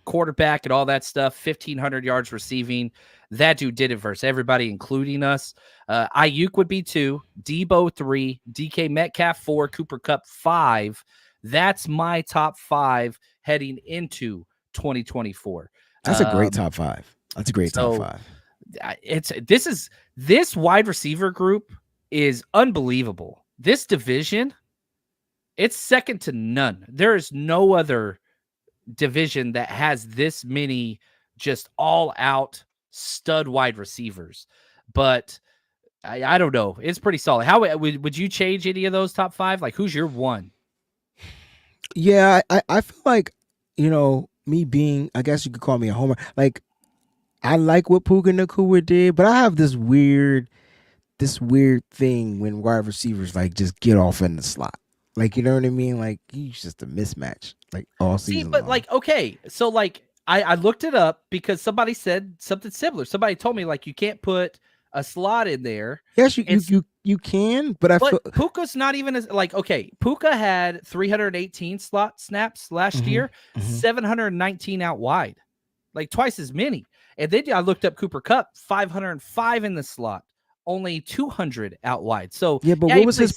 B: quarterback and all that stuff, 1,500 yards receiving. That dude did it versus everybody, including us. Ayuk would be 2, Debo 3, DK Metcalf 4, Cooper Kupp 5. That's my top 5 heading into 2024.
C: That's a great top 5. That's a great top 5.
B: This wide receiver group is unbelievable. This division, it's second to none. There is no other division that has this many just all out stud wide receivers. But I don't know. It's pretty solid. How would you change any of those top 5? Like, who's your one?
C: Yeah, I feel like, me being, I guess you could call me a homer. Like, I like what Puka Nacua did, but I have this weird thing when wide receivers like just get off in the slot. Like, you know what I mean? Like, he's just a mismatch, like all season.
B: But
C: long.
B: like, okay, so like I looked it up because somebody said something similar. Somebody told me like you can't put a slot in there.
C: Yes, you can, but
B: Puka's not even as like, okay, Puka had 318 slot snaps last year, 719 out wide, like twice as many. And then I looked up Cooper Kupp, 505 in the slot, only 200 out wide. So
C: yeah, but what was his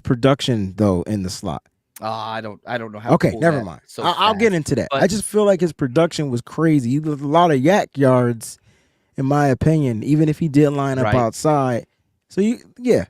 C: production though in the slot?
B: I don't know how.
C: Okay, never mind. So I'll get into that.
B: But
C: I just feel like his production was crazy. He was a lot of yak yards, in my opinion, even if he did line up outside. So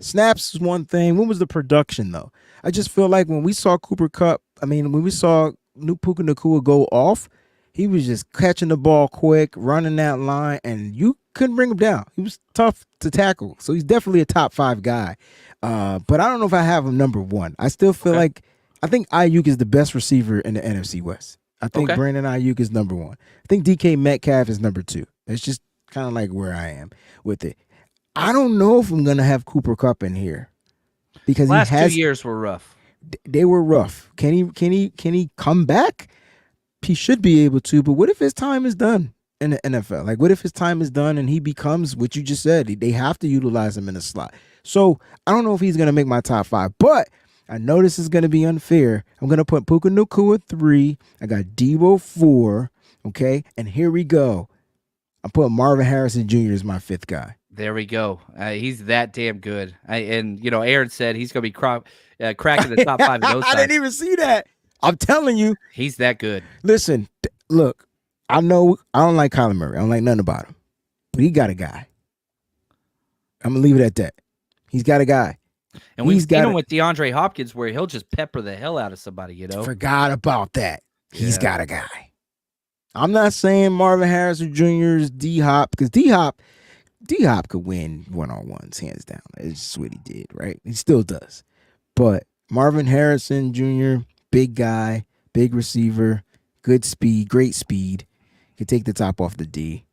C: snaps is one thing. What was the production though? I just feel like when we saw Cooper Kupp, when we saw Puka Nacua go off, he was just catching the ball quick, running that line, and you couldn't bring him down. He was tough to tackle. So he's definitely a top 5 guy. But I don't know if I have him number 1. I still feel like I think Ayuk is the best receiver in the NFC West. I think Brandon Ayuk is number 1. I think DK Metcalf is number 2. It's just kind of like where I am with it. I don't know if I'm gonna have Cooper Kupp in here because
B: last 2 years were rough.
C: They were rough. Can he come back? He should be able to. But what if his time is done in the NFL? Like, what if his time is done and he becomes what you just said? They have to utilize him in the slot. So I don't know if he's gonna make my top 5, but I know this is gonna be unfair. I'm gonna put Puka Nacua 3. I got Debo 4. Okay, and here we go. I'm putting Marvin Harrison Jr. as my 5th guy.
B: There we go. He's that damn good. Aaron said he's going to be cracking the top 5 in those
C: I didn't even see that. I'm telling you.
B: He's that good.
C: Listen, look, I know I don't like Kyler Murray. I don't like nothing about him. But he got a guy. I'm going to leave it at that. He's got a guy.
B: And we've seen him with DeAndre Hopkins where he'll just pepper the hell out of somebody,
C: Forgot about that. He's got a guy. I'm not saying Marvin Harrison Jr. is D-Hop because D-Hop could win one-on-ones, hands down. It's just what he did, right? He still does. But Marvin Harrison Jr., big guy, big receiver, good speed, great speed. Can take the top off the D.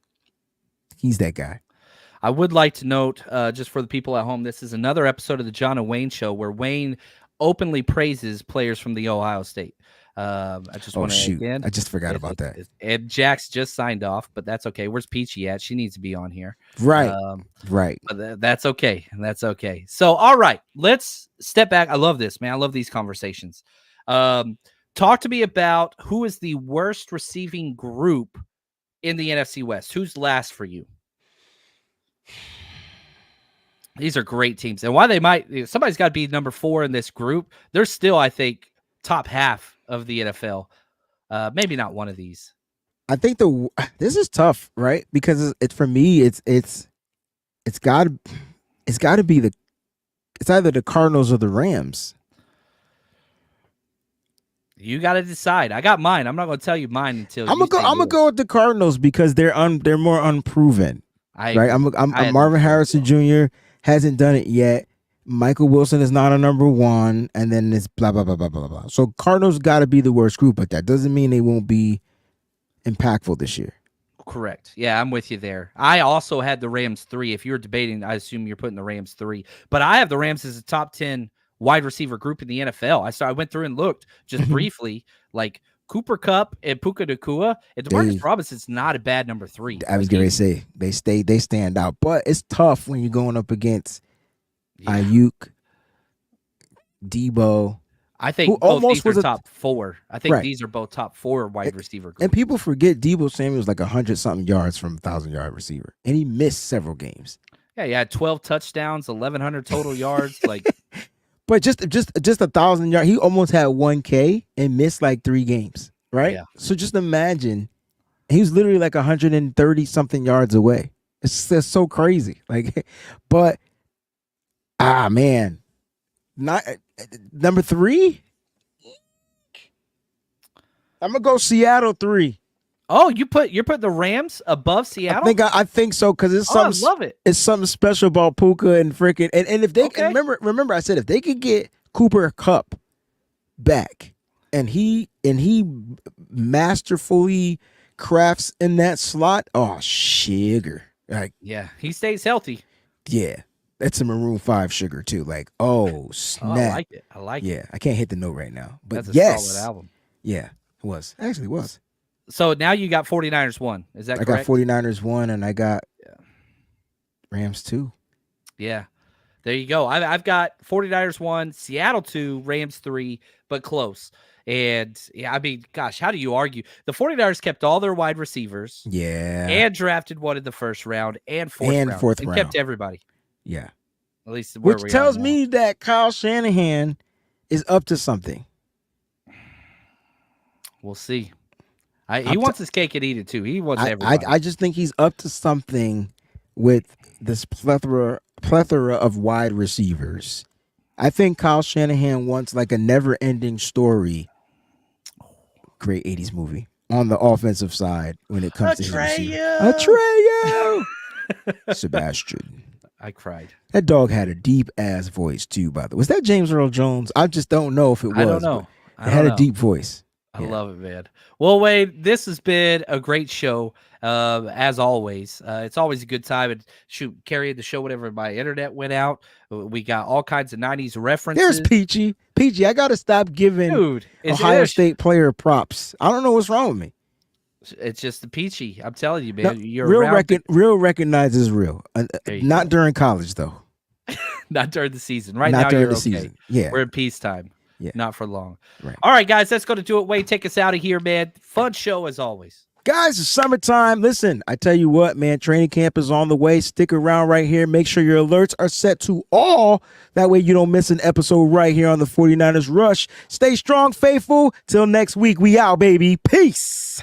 C: He's that guy.
B: I would like to note, just for the people at home, this is another episode of the John and Wayne Show where Wayne openly praises players from the Ohio State. I
C: just forgot about that.
B: And Jax just signed off, but that's okay. Where's Peachy at? She needs to be on here.
C: Right. Right.
B: But that's okay. That's okay. So, all right, let's step back. I love this, man. I love these conversations. Talk to me about who is the worst receiving group in the NFC West. Who's last for you? These are great teams. And why somebody's got to be number 4 in this group. They're still, I think, top half of the NFL. Maybe not one of these.
C: I think this is tough, right? Because it's for me, it's got to be it's either the Cardinals or the Rams.
B: You got to decide. I got mine. I'm not going to tell you mine until
C: I'm gonna go with the Cardinals because they're more unproven. Right? I'm Marvin Harrison Jr. hasn't done it yet. Michael Wilson is not a number 1, and then it's blah, blah, blah, blah, blah, blah. So Cardinals got to be the worst group, but that doesn't mean they won't be impactful this year.
B: Correct. Yeah, I'm with you there. I also had the Rams 3. If you're debating, I assume you're putting the Rams 3. But I have the Rams as a top 10 wide receiver group in the NFL. I went through and looked just briefly, like Cooper Kupp and Puka Nacua, and Demarcus Robinson's not a bad number 3.
C: I was going to say they stand out, but it's tough when you're going up against Ayuk, Debo.
B: I think both these are top 4. I think these are both top 4 wide receiver groups.
C: And people forget Debo Samuel's like 100-something yards from a 1,000-yard receiver, and he missed several games.
B: Yeah, he had 12 touchdowns, 1,100 total yards.
C: But just 1,000 yards. He almost had 1K and missed like 3 games, right? Yeah. So just imagine, he was literally like 130-something yards away. It's so crazy. But man. Not number 3. I'm gonna go Seattle 3.
B: Oh, you're putting the Rams above Seattle?
C: I think so because it's something.
B: I love it.
C: It's something special about Puka and freaking and if they can remember I said if they could get Cooper Kupp back and he masterfully crafts in that slot. Oh, sugar!
B: He stays healthy.
C: Yeah. That's a Maroon 5 sugar too. Snap.
B: Oh, I like it.
C: Yeah, I can't hit the note right now. But
B: that's a solid album.
C: Yeah, it was. Actually, it was.
B: So now you got 49ers 1. Is that correct?
C: I got 49ers 1 and I got Rams 2.
B: Yeah. There you go. I've got 49ers 1, Seattle 2, Rams 3, but close. And I mean, gosh, how do you argue? The 49ers kept all their wide receivers.
C: Yeah.
B: And drafted one in the first round and fourth round. And kept everybody.
C: Yeah.
B: At least
C: which tells me that Kyle Shanahan is up to something.
B: We'll see. He wants his cake and eat it too. He wants everybody.
C: I just think he's up to something with this plethora of wide receivers. I think Kyle Shanahan wants like a never-ending story. Great 80s movie on the offensive side when it comes to his receiver. Atreyu! Sebastian.
B: I cried.
C: That dog had a deep-ass voice, too, by the way. Was that James Earl Jones? I just don't know if it was.
B: I don't know.
C: It had a deep voice.
B: I love it, man. Well, Wade, this has been a great show, as always. It's always a good time. And carrying the show whenever my internet went out. We got all kinds of 90s references.
C: There's Peachy. Peachy, I got to stop giving Ohio State player props. I don't know what's wrong with me.
B: It's just the Peachy. I'm telling you, man.
C: No, real recognizes real. Not during college, though.
B: Not during the season. Right now, you're okay. Season.
C: Yeah.
B: We're in peacetime.
C: Yeah.
B: Not for long.
C: Right.
B: All right, guys, that's going to do it. Wade, take us out of here, man. Fun show as always.
C: Guys, it's summertime. Listen, I tell you what, man, training camp is on the way. Stick around right here. Make sure your alerts are set to all. That way you don't miss an episode right here on the 49ers Rush. Stay strong, faithful. Till next week, we out, baby. Peace.